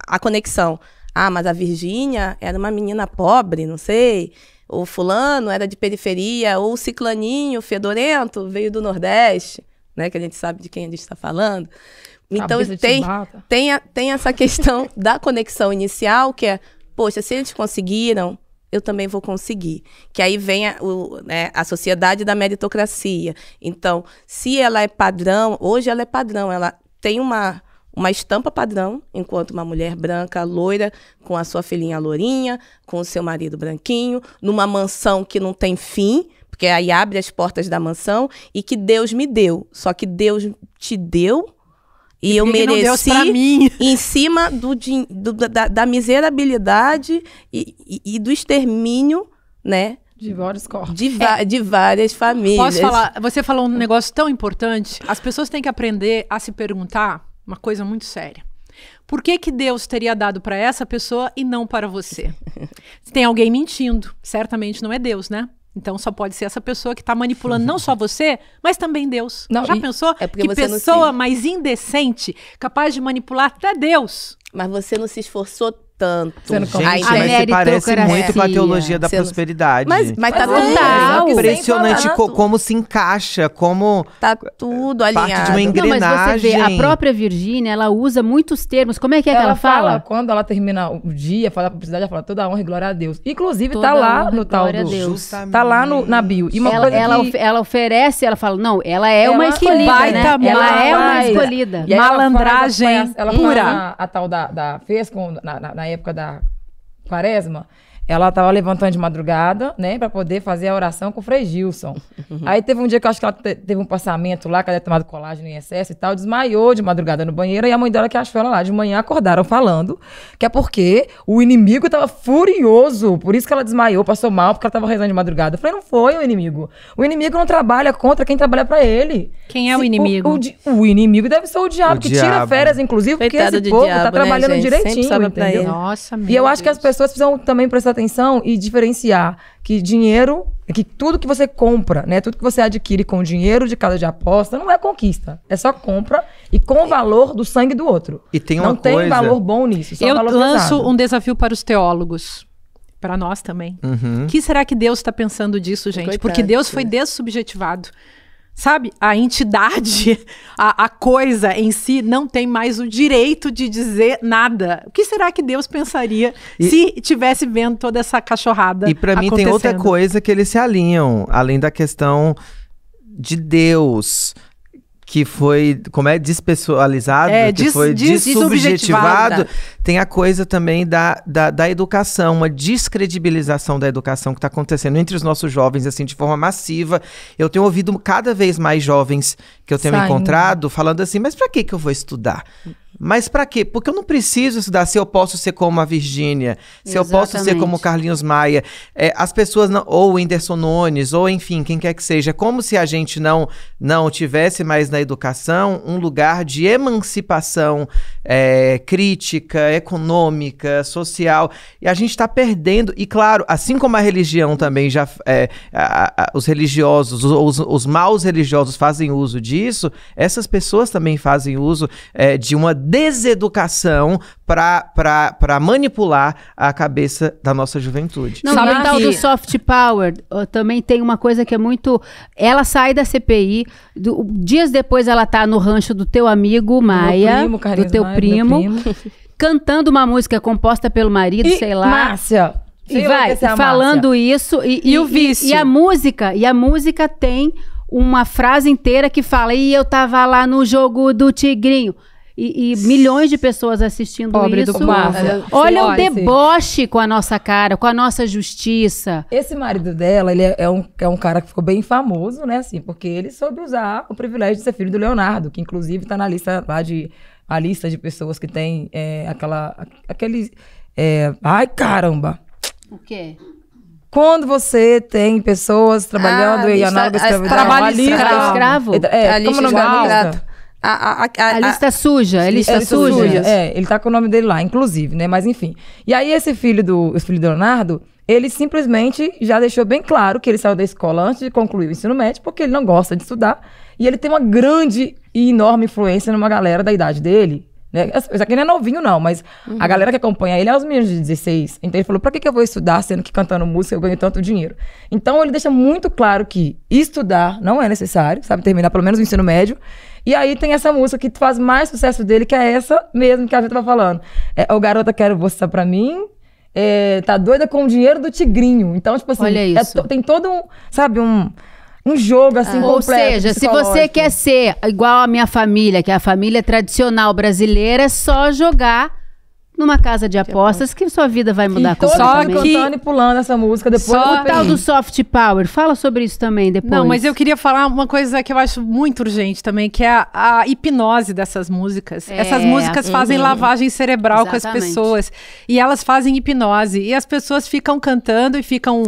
a conexão. Ah, mas a Virgínia era uma menina pobre, não sei. O fulano era de periferia, ou o ciclaninho fedorento veio do Nordeste, né? Que a gente sabe de quem a gente está falando. Então tem essa questão da conexão inicial, que é, poxa, se eles conseguiram, eu também vou conseguir. Que aí vem a sociedade da meritocracia. Então, se ela é padrão, hoje ela é padrão, ela tem uma estampa padrão, enquanto uma mulher branca, loira, com a sua filhinha lourinha, com o seu marido branquinho, numa mansão que não tem fim, porque aí abre as portas da mansão, e que Deus me deu. Só que Deus te deu... E eu mereci em cima da miserabilidade e do extermínio, né? De vários corpos. De várias famílias. Posso falar? Você falou um negócio tão importante. As pessoas têm que aprender a se perguntar uma coisa muito séria. Por que Deus teria dado para essa pessoa e não para você? Tem alguém mentindo. Certamente não é Deus, né? Então só pode ser essa pessoa que está manipulando não só você, mas também Deus. Já pensou? Que pessoa mais indecente, capaz de manipular até Deus? Mas você não se esforçou tanto. Gente, mas você parece muito com a teologia da prosperidade. Mas tá tudo impressionante como se encaixa, como tá tudo alinhado. Parte de uma engrenagem. Não, mas você vê, a própria Virgínia, ela usa muitos termos. Como é que ela fala? Quando ela termina o dia, fala a publicidade, ela fala toda honra e glória a Deus. Inclusive, toda tá lá no tal do... Deus. Tá lá na bio. E ela oferece, ela fala, não, ela é uma escolhida, né? Ela é uma escolhida. Malandragem pura. A tal fez na época da Quaresma, ela tava levantando de madrugada, né, pra poder fazer a oração com o Frei Gilson. Aí teve um dia que eu acho que ela teve um passamento lá, que ela tinha tomado colágeno em excesso e tal, desmaiou de madrugada no banheiro, e a mãe dela que achou ela lá de manhã, acordaram falando que é porque o inimigo tava furioso, por isso que ela desmaiou, passou mal, porque ela tava rezando de madrugada. Eu falei, não foi o inimigo. O inimigo não trabalha contra quem trabalha pra ele. Quem é o inimigo? O inimigo deve ser o diabo, que tira férias, inclusive, porque esse povo tá trabalhando direitinho, entendeu? Nossa, e eu acho que as pessoas precisam também prestar atenção e diferenciar que dinheiro, que tudo que você compra, né, tudo que você adquire com dinheiro de casa de aposta não é conquista, é só compra e com o valor do sangue do outro. E tem não uma tem coisa... valor bom nisso, só eu valor lanço pesado. um desafio para os teólogos. para nós também. Uhum. O que será que Deus está pensando disso, gente? Coitado, Porque Deus foi dessubjetivado. Sabe? A entidade, a coisa em si não tem mais o direito de dizer nada. O que será que Deus pensaria se tivesse vendo toda essa cachorrada? E para mim tem outra coisa que eles se alinham, além da questão de Deus, que foi, despessoalizado, que foi dessubjetivado. Tem a coisa também da educação, uma descredibilização da educação que está acontecendo entre os nossos jovens, assim, de forma massiva. Eu tenho ouvido cada vez mais jovens que eu tenho encontrado falando assim, mas para que eu vou estudar? Mas pra quê? Porque eu não preciso estudar se eu posso ser como a Virgínia, se eu posso ser como o Carlinhos Maia. As pessoas, ou o Whindersson Nunes, ou enfim, quem quer que seja. Como se a gente não tivesse mais na educação um lugar de emancipação crítica, econômica, social. E a gente está perdendo. E claro, assim como a religião também já... os religiosos, os maus religiosos fazem uso disso, essas pessoas também fazem uso de uma deseducação para manipular a cabeça da nossa juventude. Não, e o tal do soft power também tem uma coisa que é muito... Ela sai da CPI, dias depois ela tá no rancho do teu amigo Maia, do teu primo, cantando uma música composta pelo marido, sei lá. Márcia! E vai falando isso. E o vício. E a música tem uma frase inteira que fala, e eu tava lá no jogo do Tigrinho. E milhões de pessoas assistindo Pobre isso. do Márcia. Olha o deboche com a nossa cara, com a nossa justiça. Esse marido dela, ele é um cara que ficou bem famoso, né, assim, porque ele soube usar o privilégio de ser filho do Leonardo, que inclusive tá na lista lá a lista de pessoas que tem ai, caramba! O quê? Quando você tem pessoas trabalhando em análoga escravidão, escravo? Como o nome da lista? A lista suja, a lista suja. Ele tá com o nome dele lá, inclusive, né? Mas enfim. E aí esse filho do Leonardo, ele simplesmente já deixou bem claro que ele saiu da escola antes de concluir o ensino médio, porque ele não gosta de estudar. E ele tem uma grande e enorme influência numa galera da idade dele. Né? Isso aqui não é novinho, não, mas a galera que acompanha ele é os meninos de 16. Então ele falou, pra que eu vou estudar, sendo que cantando música eu ganho tanto dinheiro? Então ele deixa muito claro que estudar não é necessário, sabe? Terminar pelo menos o ensino médio. E aí tem essa música que faz mais sucesso dele, que é essa mesmo que a gente tava falando. O Garota Quero Você Pra Mim, tá doida com o dinheiro do Tigrinho. Então, tipo assim, olha isso. Tem todo um jogo assim completo. Ou seja, se você quer ser igual a minha família, que é a família tradicional brasileira, é só jogar numa casa de apostas que sua vida vai mudar completamente. Só cantando e pulando essa música depois. O tal do soft power, fala sobre isso também depois. Não, mas eu queria falar uma coisa que eu acho muito urgente também, que é a hipnose dessas músicas. Essas músicas fazem lavagem cerebral com as pessoas. E elas fazem hipnose. E as pessoas ficam cantando e ficam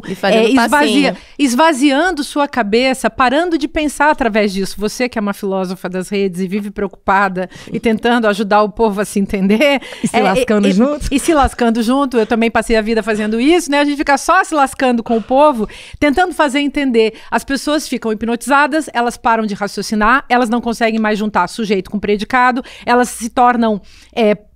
esvaziando sua cabeça, parando de pensar através disso. Você que é uma filósofa das redes e vive preocupada e tentando ajudar o povo a se entender. E se lascando junto. E se lascando junto. Eu também passei a vida fazendo isso, né? A gente fica só se lascando com o povo, tentando fazer entender. As pessoas ficam hipnotizadas, elas param de raciocinar, elas não conseguem mais juntar sujeito com predicado, elas se tornam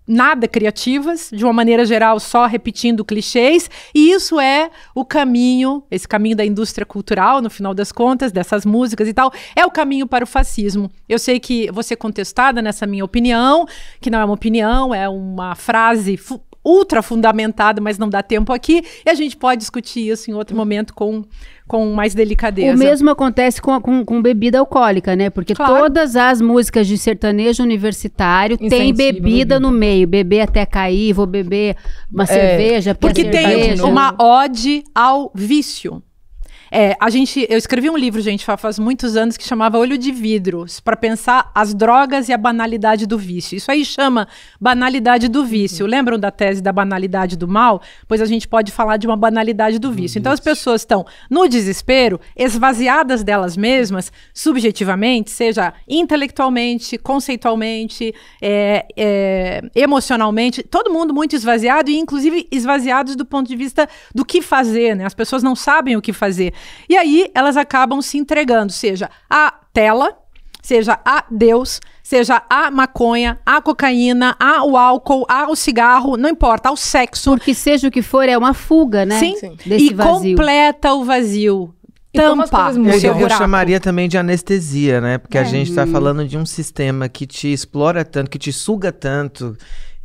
nada criativas, de uma maneira geral, só repetindo clichês, e isso é o caminho, esse caminho da indústria cultural, no final das contas, dessas músicas e tal, é o caminho para o fascismo. Eu sei que vou ser contestada nessa minha opinião, que não é uma opinião, é uma frase ultra fundamentada, mas não dá tempo aqui, e a gente pode discutir isso em outro momento com mais delicadeza. O mesmo acontece com bebida alcoólica, né? Porque todas as músicas de sertanejo universitário têm bebida no meio. Beber até cair, vou beber uma cerveja. Porque tem uma ode ao vício. Eu escrevi um livro, gente, faz muitos anos, que chamava Olho de Vidro, para pensar as drogas e a banalidade do vício. Isso aí chama banalidade do vício. Lembram da tese da banalidade do mal? Pois a gente pode falar de uma banalidade do vício. Então as pessoas estão no desespero, esvaziadas delas mesmas, subjetivamente, seja intelectualmente, conceitualmente, emocionalmente, todo mundo muito esvaziado e inclusive esvaziados do ponto de vista do que fazer, né? As pessoas não sabem o que fazer. E aí elas acabam se entregando, seja a tela, seja a Deus, seja a maconha, a cocaína, o álcool, o cigarro, não importa, o sexo. Porque seja o que for, é uma fuga, né? Sim. Desse E vazio. completa o vazio. Tampa o seu Eu buraco. chamaria também de anestesia, né? Porque a gente tá falando de um sistema que te explora tanto, que te suga tanto.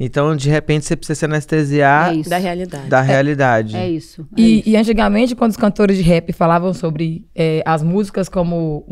Então, de repente, você precisa se anestesiar É isso. Da realidade. da realidade. É isso. E antigamente, quando os cantores de rap falavam sobre as músicas como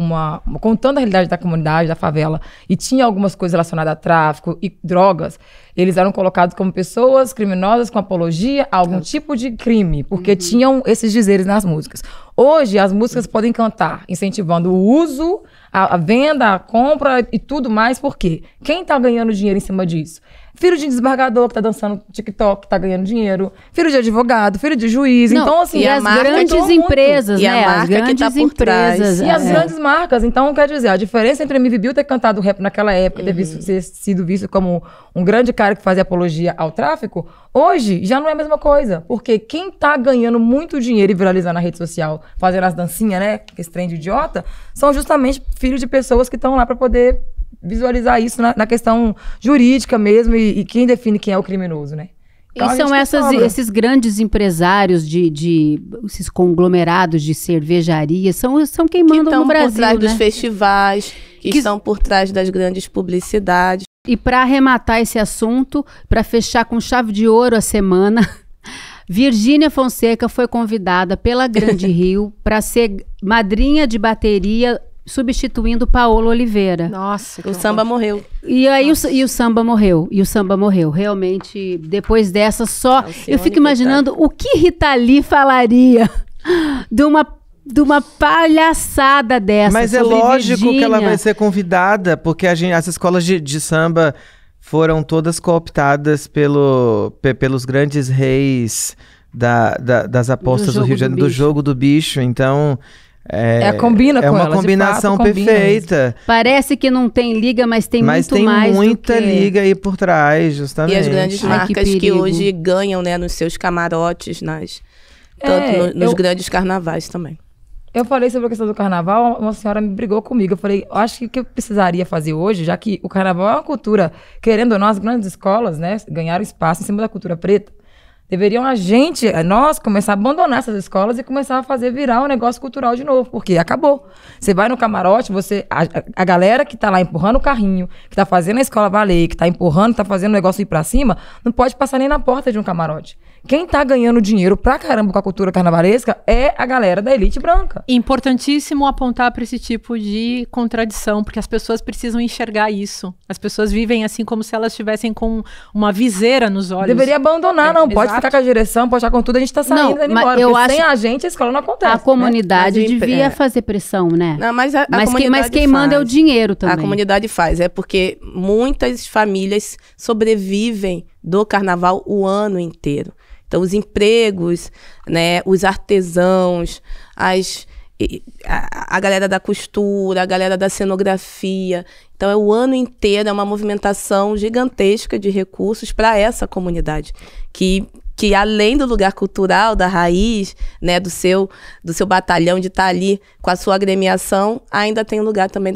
contando a realidade da comunidade, da favela, e tinha algumas coisas relacionadas a tráfico e drogas, eles eram colocados como pessoas criminosas com apologia a algum tipo de crime, porque tinham esses dizeres nas músicas. Hoje, as músicas podem cantar incentivando o uso, a venda, a compra e tudo mais, por quê? Quem tá ganhando dinheiro em cima disso? Filho de desembargador que tá dançando TikTok, que tá ganhando dinheiro. Filho de advogado, filho de juiz. Não, Então, assim, e as marca grandes mudou muito. empresas, E a né? As marca que grandes tá por trás. empresas. E as grandes marcas. Então, quer dizer, a diferença entre MV Bill ter cantado rap naquela época, ter sido visto como um grande cara que fazia apologia ao tráfico, hoje já não é a mesma coisa. Porque quem tá ganhando muito dinheiro e viralizando na rede social, fazendo as dancinhas, né? Esse trem de idiota, são justamente filhos de pessoas que estão lá pra poder visualizar isso na questão jurídica mesmo e quem define quem é o criminoso, né? Então, E a são gente sobra. esses grandes empresários esses conglomerados de cervejaria, são quem Que mandam estão no Brasil, por trás dos né? festivais, que estão por trás das grandes publicidades. E para arrematar esse assunto, para fechar com chave de ouro a semana, Virgínia Fonseca foi convidada pela Grande Rio para ser madrinha de bateria, substituindo Paola Oliveira. Nossa, que O samba morreu. E aí o samba morreu. E o samba morreu. Realmente, depois dessa só... Alcione, Eu fico imaginando o que Rita Lee falaria de uma palhaçada dessa. Mas é sobre lógico que ela Virgínia. vai ser convidada, porque as escolas de samba foram todas cooptadas pelos grandes reis das apostas do Rio de Janeiro, do jogo do bicho. Então, combina com uma ela, de combinação fato, combina perfeita. Parece que não tem liga, mas tem Mas muito tem mais muita do que... liga aí por trás, justamente. E as grandes Ai, que marcas que perigo. hoje ganham, né, nos seus camarotes, tanto nos grandes carnavais também. Eu falei sobre a questão do carnaval, uma senhora me brigou comigo. Eu falei, acho que o que eu precisaria fazer hoje, já que o carnaval é uma cultura, querendo ou não, as grandes escolas, né, ganharam espaço em cima da cultura preta. Deveriam nós, começar a abandonar essas escolas e começar a fazer virar um negócio cultural de novo, porque acabou. Você vai no camarote, a galera que tá lá empurrando o carrinho, que tá fazendo a escola valer, que tá empurrando, tá fazendo o negócio ir pra cima, não pode passar nem na porta de um camarote. Quem tá ganhando dinheiro pra caramba com a cultura carnavalesca é a galera da elite branca. Importantíssimo apontar para esse tipo de contradição, porque as pessoas precisam enxergar isso. As pessoas vivem assim como se elas estivessem com uma viseira nos olhos. Deveria abandonar, não. Pode exato. ficar com a direção, pode ficar com tudo, a gente tá saindo Não, indo mas embora. eu Porque sem acho- a gente, a escola não acontece. A comunidade Mas, devia fazer pressão, né? Não, mas a Mas comunidade quem manda é o faz. dinheiro também. A comunidade faz, é porque muitas famílias sobrevivem do carnaval o ano inteiro. Então, os empregos, né, os artesãos, a galera da costura, a galera da cenografia. Então, é o ano inteiro, é uma movimentação gigantesca de recursos para essa comunidade, que além do lugar cultural, da raiz, né, do seu batalhão de estar ali com a sua agremiação, ainda tem um lugar também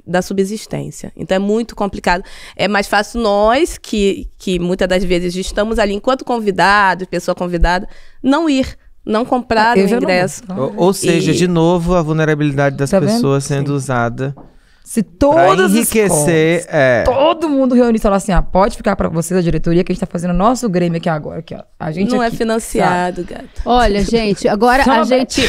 da subsistência. Então é muito complicado. É mais fácil nós, que muitas das vezes estamos ali enquanto convidados, pessoa convidada, não ir, não comprar o Eu já não ingresso. vou. Ou seja, E- de novo, a vulnerabilidade das Tá vendo? pessoas sendo usada Se para todas as enriquecer. escolas, todo mundo reunir e falar assim, pode ficar pra vocês, a diretoria, que a gente tá fazendo nosso Grêmio aqui agora. Aqui, ó. A gente Não é aqui, financiado, gato. Olha, gente, agora Só a uma gente...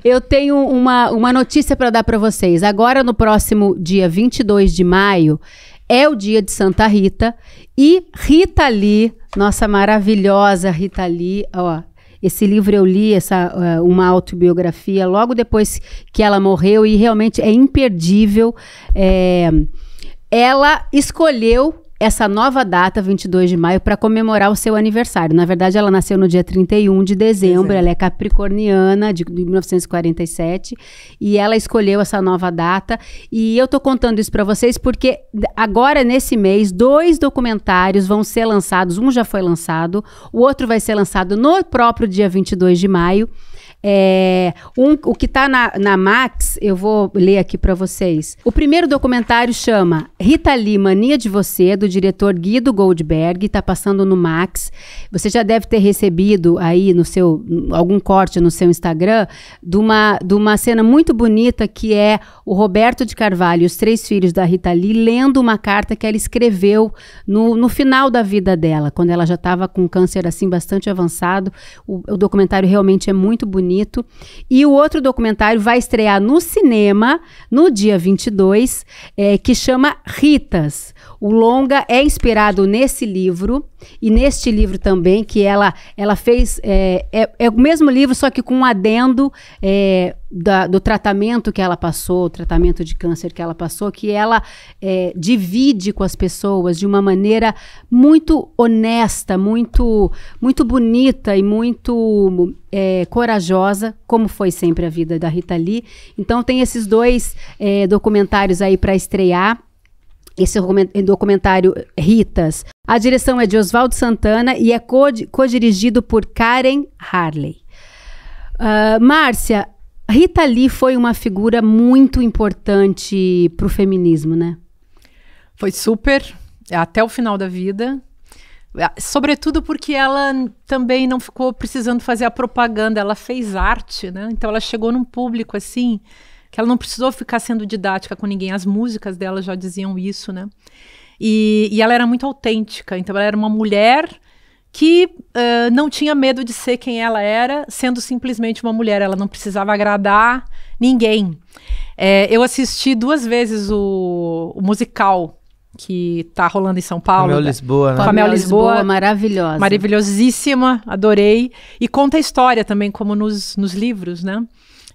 Eu tenho uma notícia para dar para vocês. Agora, no próximo dia 22 de maio, é o dia de Santa Rita. E Rita Lee, nossa maravilhosa Rita Lee, ó... Esse livro eu li, uma autobiografia, logo depois que ela morreu, e realmente é imperdível. Ela escolheu essa nova data, 22 de maio, para comemorar o seu aniversário. Na verdade, ela nasceu no dia 31 de dezembro, ela é capricorniana, de 1947, e ela escolheu essa nova data. E eu tô contando isso para vocês porque agora, nesse mês, 2 documentários vão ser lançados. Um já foi lançado, o outro vai ser lançado no próprio dia 22 de maio. O que está na Max, eu vou ler aqui para vocês. O primeiro documentário chama Rita Lee, Mania de Você, do diretor Guido Goldberg, está passando no Max. Você já deve ter recebido aí algum corte no seu Instagram de uma cena muito bonita que é o Roberto de Carvalho e os 3 filhos da Rita Lee lendo uma carta que ela escreveu no final da vida dela, quando ela já estava com câncer assim bastante avançado. O documentário realmente é muito bonito. E o outro documentário vai estrear no cinema no dia 22, que chama Ritas. O longa é inspirado nesse livro e neste livro também, que ela fez, é o mesmo livro, só que com um adendo do tratamento que ela passou, o tratamento de câncer que ela passou, que ela divide com as pessoas de uma maneira muito honesta, muito, muito bonita e muito corajosa, como foi sempre a vida da Rita Lee. Então tem esses 2 documentários aí para estrear. Esse documentário Ritas. A direção é de Oswaldo Santana e é co-dirigido por Karen Harley. Márcia, Rita Lee foi uma figura muito importante para o feminismo, né? Foi super, até o final da vida. Sobretudo porque ela também não ficou precisando fazer a propaganda, ela fez arte, né? Então ela chegou num público assim, que ela não precisou ficar sendo didática com ninguém. As músicas dela já diziam isso, né? E ela era muito autêntica. Então ela era uma mulher que não tinha medo de ser quem ela era, sendo simplesmente uma mulher. Ela não precisava agradar ninguém. Eu assisti 2 vezes o musical que tá rolando em São Paulo. Famel Lisboa, né? Famel Lisboa, maravilhosa. Maravilhosíssima, adorei. E conta a história também, como nos livros, né?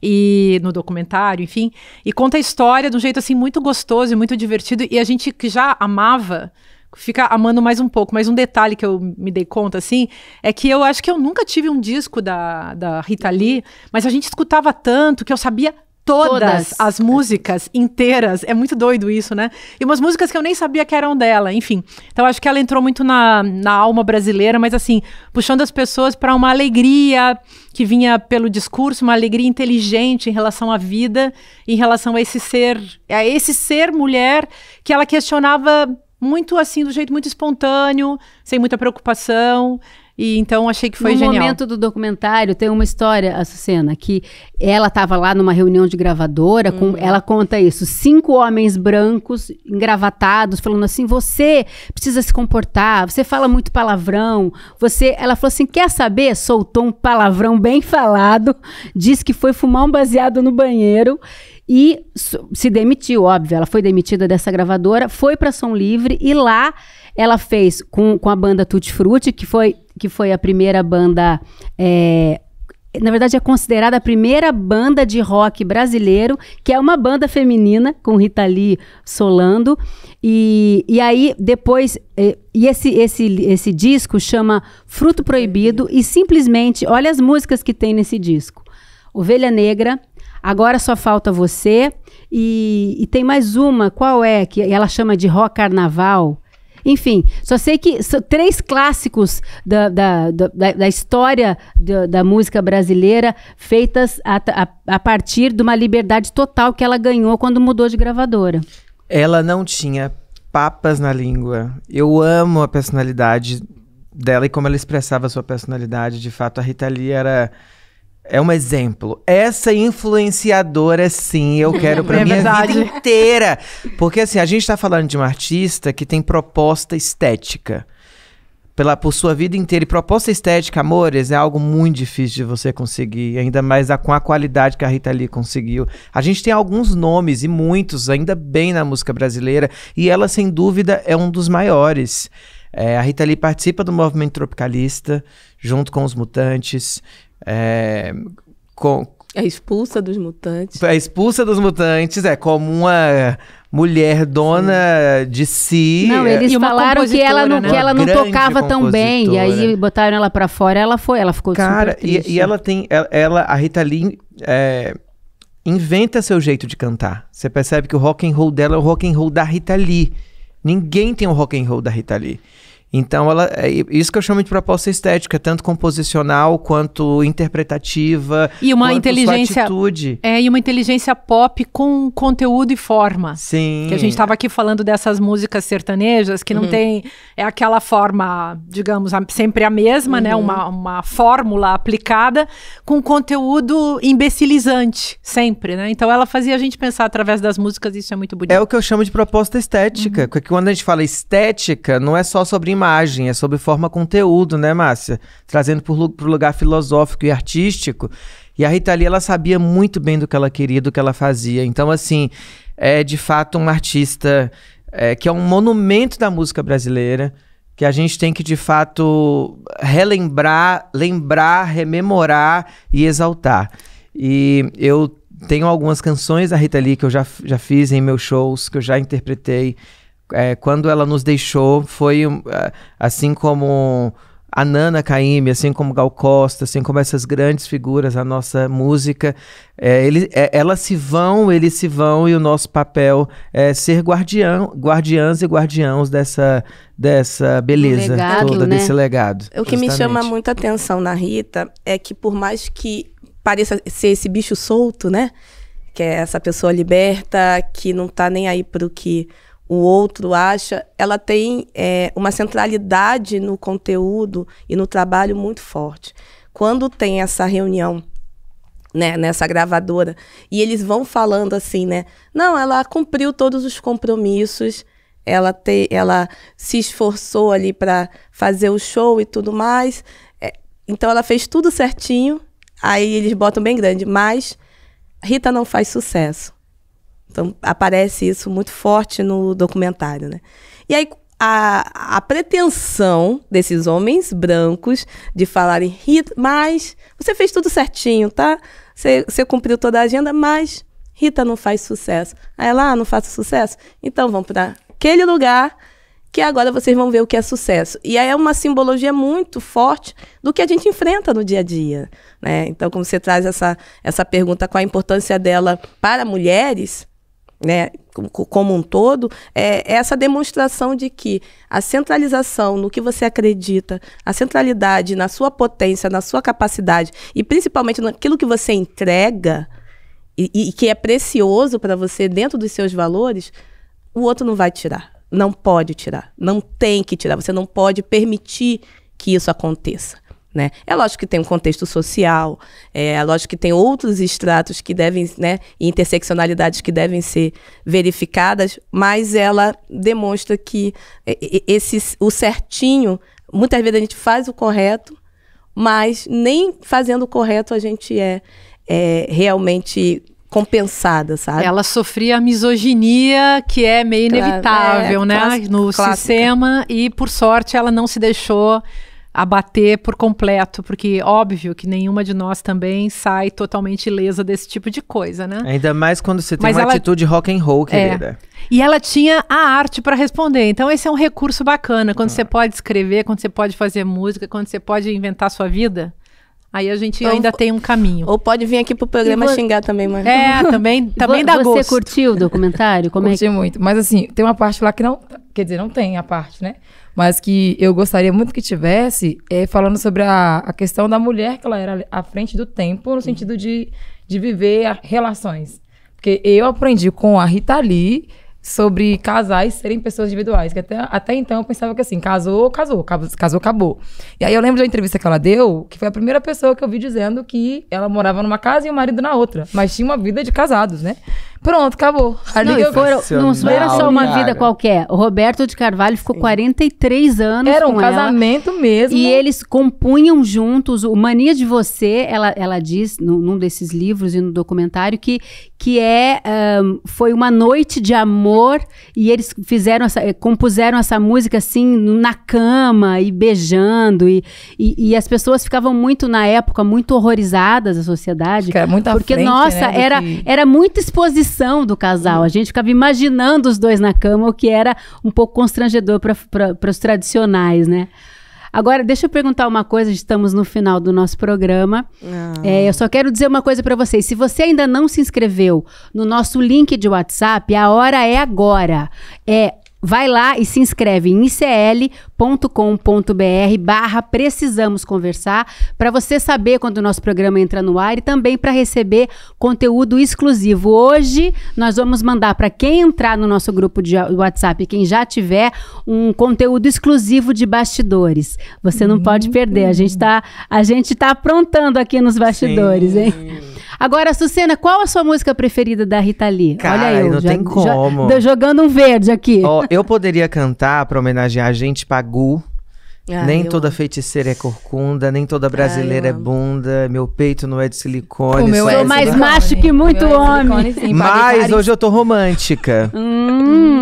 E no documentário, enfim, e conta a história de um jeito assim muito gostoso e muito divertido, e a gente que já amava fica amando mais um pouco. Mas um detalhe que eu me dei conta, assim, é que eu acho que eu nunca tive um disco da Rita Lee, mas a gente escutava tanto que eu sabia todas as músicas inteiras. É muito doido isso, né? E umas músicas que eu nem sabia que eram dela, enfim. Então acho que ela entrou muito na alma brasileira, mas assim, puxando as pessoas para uma alegria que vinha pelo discurso, uma alegria inteligente em relação à vida, em relação a esse ser mulher que ela questionava muito assim, do jeito muito espontâneo, sem muita preocupação. E então achei que foi genial. No momento do documentário tem uma história, Açucena, que ela estava lá numa reunião de gravadora, ela conta isso, 5 homens brancos engravatados, falando assim, você precisa se comportar, você fala muito palavrão, ela falou assim, quer saber? Soltou um palavrão bem falado, disse que foi fumar um baseado no banheiro e se demitiu, óbvio, ela foi demitida dessa gravadora, foi para Som Livre e lá ela fez com a banda Tutti Frutti, que foi a primeira banda, na verdade é considerada a primeira banda de rock brasileiro, que é uma banda feminina, com Rita Lee solando, e aí depois, esse disco chama Fruto Proibido, e simplesmente, olha as músicas que tem nesse disco, Ovelha Negra, Agora Só Falta Você, e tem mais uma, qual é? Que ela chama de Rock Carnaval. Enfim, só sei que são 3 clássicos da história da música brasileira feitas a partir de uma liberdade total que ela ganhou quando mudou de gravadora. Ela não tinha papas na língua. Eu amo a personalidade dela e como ela expressava a sua personalidade. De fato, a Rita Lee é um exemplo. Essa influenciadora, sim, eu quero pra minha vida inteira. Porque, assim, a gente tá falando de uma artista que tem proposta estética. Por sua vida inteira. E proposta estética, amores, é algo muito difícil de você conseguir. Ainda mais com a qualidade que a Rita Lee conseguiu. A gente tem alguns nomes, e muitos, ainda bem na música brasileira. E ela, sem dúvida, é um dos maiores. A Rita Lee participa do movimento tropicalista, junto com os Mutantes. É expulsa dos Mutantes. É expulsa dos Mutantes, como uma mulher dona de si. Não, eles falaram que ela não tocava tão bem, e aí botaram ela pra fora, ela ficou super triste. E ela tem, a Rita Lee inventa seu jeito de cantar. Você percebe que o rock and roll dela é o rock and roll da Rita Lee. Ninguém tem o rock and roll da Rita Lee. Então, isso que eu chamo de proposta estética, tanto composicional quanto interpretativa, e uma quanto inteligência, sua atitude. E uma inteligência pop com conteúdo e forma. Sim. Que a gente estava aqui falando dessas músicas sertanejas, que não tem... É aquela forma, digamos, sempre a mesma, né? Uma fórmula aplicada com conteúdo imbecilizante, sempre, né? Então, ela fazia a gente pensar através das músicas, isso é muito bonito. É o que eu chamo de proposta estética. Porque quando a gente fala estética, não é só sobre imagem, é sobre forma conteúdo, né, Márcia? Trazendo pro lugar filosófico e artístico. E a Rita Lee, ela sabia muito bem do que ela queria, do que ela fazia. Então, assim, é de fato uma artista que é um monumento da música brasileira, que a gente tem que, de fato, relembrar, rememorar e exaltar. E eu tenho algumas canções da Rita Lee que eu já fiz em meus shows, que eu já interpretei. Quando ela nos deixou, foi assim como a Nana Caymmi, assim como Gal Costa, assim como essas grandes figuras da nossa música, elas se vão, eles se vão, e o nosso papel é ser guardiãs e guardiãos dessa beleza legado, toda, né? desse legado. O que me chama muita atenção na Rita é que, por mais que pareça ser esse bicho solto, né? Que é essa pessoa liberta, que não tá nem aí pro que o outro acha, ela tem uma centralidade no conteúdo e no trabalho muito forte. Quando tem essa reunião, né, nessa gravadora, e eles vão falando assim, né? Não, ela cumpriu todos os compromissos, ela se esforçou ali para fazer o show e tudo mais, então ela fez tudo certinho, aí eles botam bem grande, mas Rita não faz sucesso. Então, aparece isso muito forte no documentário, né? E aí, a pretensão desses homens brancos de falarem, Rita, mas você fez tudo certinho, tá? Você cumpriu toda a agenda, mas Rita não faz sucesso. Aí ela, não faz sucesso? Então, vamos para aquele lugar que agora vocês vão ver o que é sucesso. E aí é uma simbologia muito forte do que a gente enfrenta no dia a dia, né? Então, como você traz essa pergunta, qual a importância dela para mulheres, né, como um todo, é essa demonstração de que a centralização no que você acredita, a centralidade na sua potência, na sua capacidade e principalmente naquilo que você entrega e que é precioso para você dentro dos seus valores, o outro não vai tirar, não pode tirar, não tem que tirar, você não pode permitir que isso aconteça. Né? É lógico que tem um contexto social, é lógico que tem outros estratos que devem, né, e interseccionalidades que devem ser verificadas, mas ela demonstra que o certinho, muitas vezes a gente faz o correto, mas nem fazendo o correto a gente é realmente compensada, sabe? Ela sofria a misoginia, que é meio inevitável, né, no sistema, e por sorte ela não se deixou abater por completo, porque óbvio que nenhuma de nós também sai totalmente ilesa desse tipo de coisa, né? Ainda mais quando você tem uma atitude rock and roll, querida. E ela tinha a arte para responder, então esse é um recurso bacana, quando você pode escrever, quando você pode fazer música, quando você pode inventar sua vida, aí a gente ainda tem um caminho. Ou pode vir aqui pro programa xingar também, mas... também dá gosto. Você curtiu o documentário? Curti muito, mas assim, tem uma parte lá que não... Quer dizer, não tem a parte, né? Mas que eu gostaria muito que tivesse, falando sobre a questão da mulher, que ela era à frente do tempo, no sentido de viver relações. Porque eu aprendi com a Rita Lee sobre casais serem pessoas individuais, que até então eu pensava que assim, casou, acabou. E aí eu lembro da entrevista que ela deu, que foi a primeira pessoa que eu vi dizendo que ela morava numa casa e o marido na outra, mas tinha uma vida de casados, né? Pronto, acabou. Não era só uma vida qualquer. O Roberto de Carvalho ficou 43 anos era um casamento mesmo. E eles compunham juntos. O Mania de Você, ela diz num desses livros e no documentário que foi uma noite de amor e eles compuseram essa música assim na cama e beijando e as pessoas ficavam muito, na época, muito horrorizadas, a sociedade. Era muito porque, frente, nossa, né, era muita exposição do casal. A gente ficava imaginando os dois na cama, o que era um pouco constrangedor para os tradicionais, né? Agora, deixa eu perguntar uma coisa, estamos no final do nosso programa. Eu só quero dizer uma coisa para vocês. Se você ainda não se inscreveu no nosso link de WhatsApp, a hora é agora. vai lá e se inscreve em icl.com.br/precisamos conversar, para você saber quando o nosso programa entra no ar e também para receber conteúdo exclusivo. Hoje nós vamos mandar para quem entrar no nosso grupo de WhatsApp, quem já tiver, um conteúdo exclusivo de bastidores. Você não pode perder, a gente tá aprontando aqui nos bastidores, hein? Agora, Sucena, qual a sua música preferida da Rita Lee? Cara, olha eu, não tem como. Jogando um verde aqui. Eu poderia cantar pra homenagear a gente, Pagu. Nem toda feiticeira é corcunda, nem toda brasileira é bunda. Meu peito não é de silicone. O meu Sou mais macho que muito homem. Mas hoje eu tô romântica.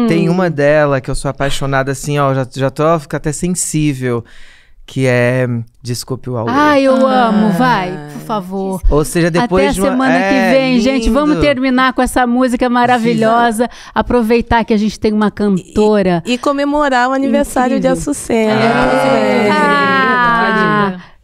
Tem uma dela que eu sou apaixonada, assim, ó, já tô fico até sensível. Que é Desculpe o Auê. Eu amo, vai, por favor. Ou seja, depois até a semana que vem, lindo. gente, vamos terminar com essa música maravilhosa. Aproveitar que a gente tem uma cantora. E comemorar o aniversário de Açucena.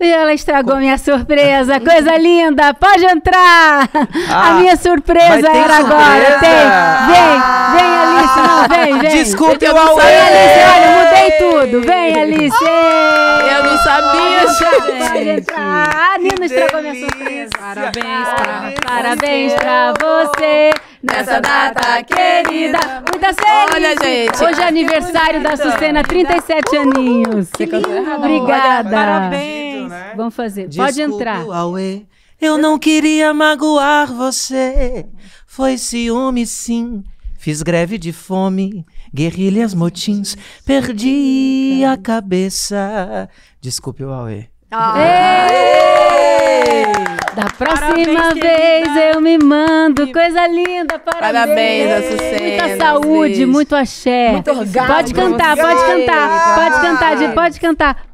E ela estragou minha surpresa. Coisa linda, pode entrar. A minha surpresa era agora. Vem, Alice. Não, vem. Desculpe o Vem, Auê. Alice, olha, mudei tudo. Vem, Alice. Eu não sabia, Pode entrar. A Nina estragou minha surpresa. Parabéns pra você nessa data querida. Muitas felicidades. Olha, gente. Hoje é aniversário da Sucena, 37 aninhos. Obrigada. Parabéns. Vamos fazer. Pode entrar. Auê. Eu não queria magoar você. Foi ciúme, sim. Fiz greve de fome, guerrilhas, motins. Perdi a cabeça. Desculpe o Auê. Da próxima vez eu me mando. Coisa linda, parabéns. Parabéns, Açucena. Muita saúde, muito axé. Muito orgasmo.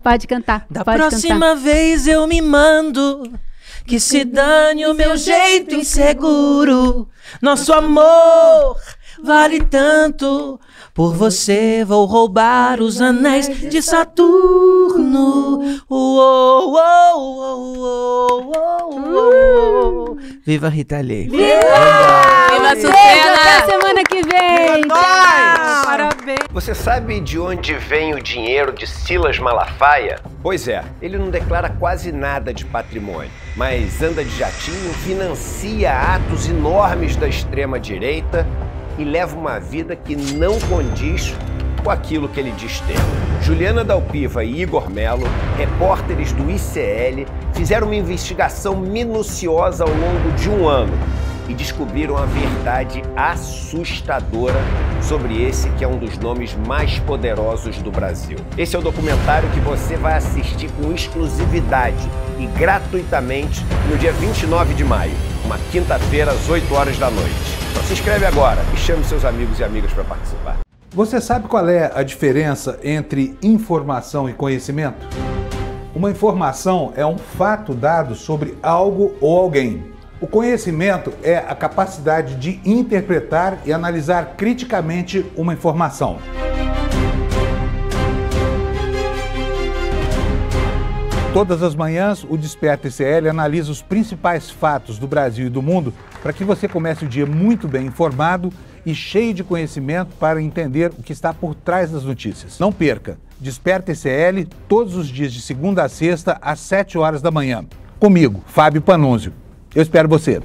Pode cantar. Da próxima vez eu me mando. Que se dane o meu jeito inseguro. Nosso amor vale tanto. Por você vou roubar os anéis de Saturno. Viva Rita Lee. Viva Açucena. Até a semana que vem. Parabéns. Você sabe de onde vem o dinheiro de Silas Malafaia? Pois é, ele não declara quase nada de patrimônio, mas anda de jatinho, financia atos enormes da extrema-direita e leva uma vida que não condiz com aquilo que ele diz ter. Juliana Dalpiva e Igor Melo, repórteres do ICL, fizeram uma investigação minuciosa ao longo de um ano e descobriram a verdade assustadora sobre esse que é um dos nomes mais poderosos do Brasil. Esse é o documentário que você vai assistir com exclusividade e gratuitamente no dia 29 de maio, uma quinta-feira às 8 horas da noite. Então se inscreve agora e chame seus amigos e amigas para participar. Você sabe qual é a diferença entre informação e conhecimento? Uma informação é um fato dado sobre algo ou alguém. O conhecimento é a capacidade de interpretar e analisar criticamente uma informação. Todas as manhãs, o Desperta ICL analisa os principais fatos do Brasil e do mundo para que você comece o dia muito bem informado e cheio de conhecimento para entender o que está por trás das notícias. Não perca! Desperta ICL todos os dias de segunda a sexta às 7 horas da manhã. Comigo, Fábio Panunzio. Eu espero você.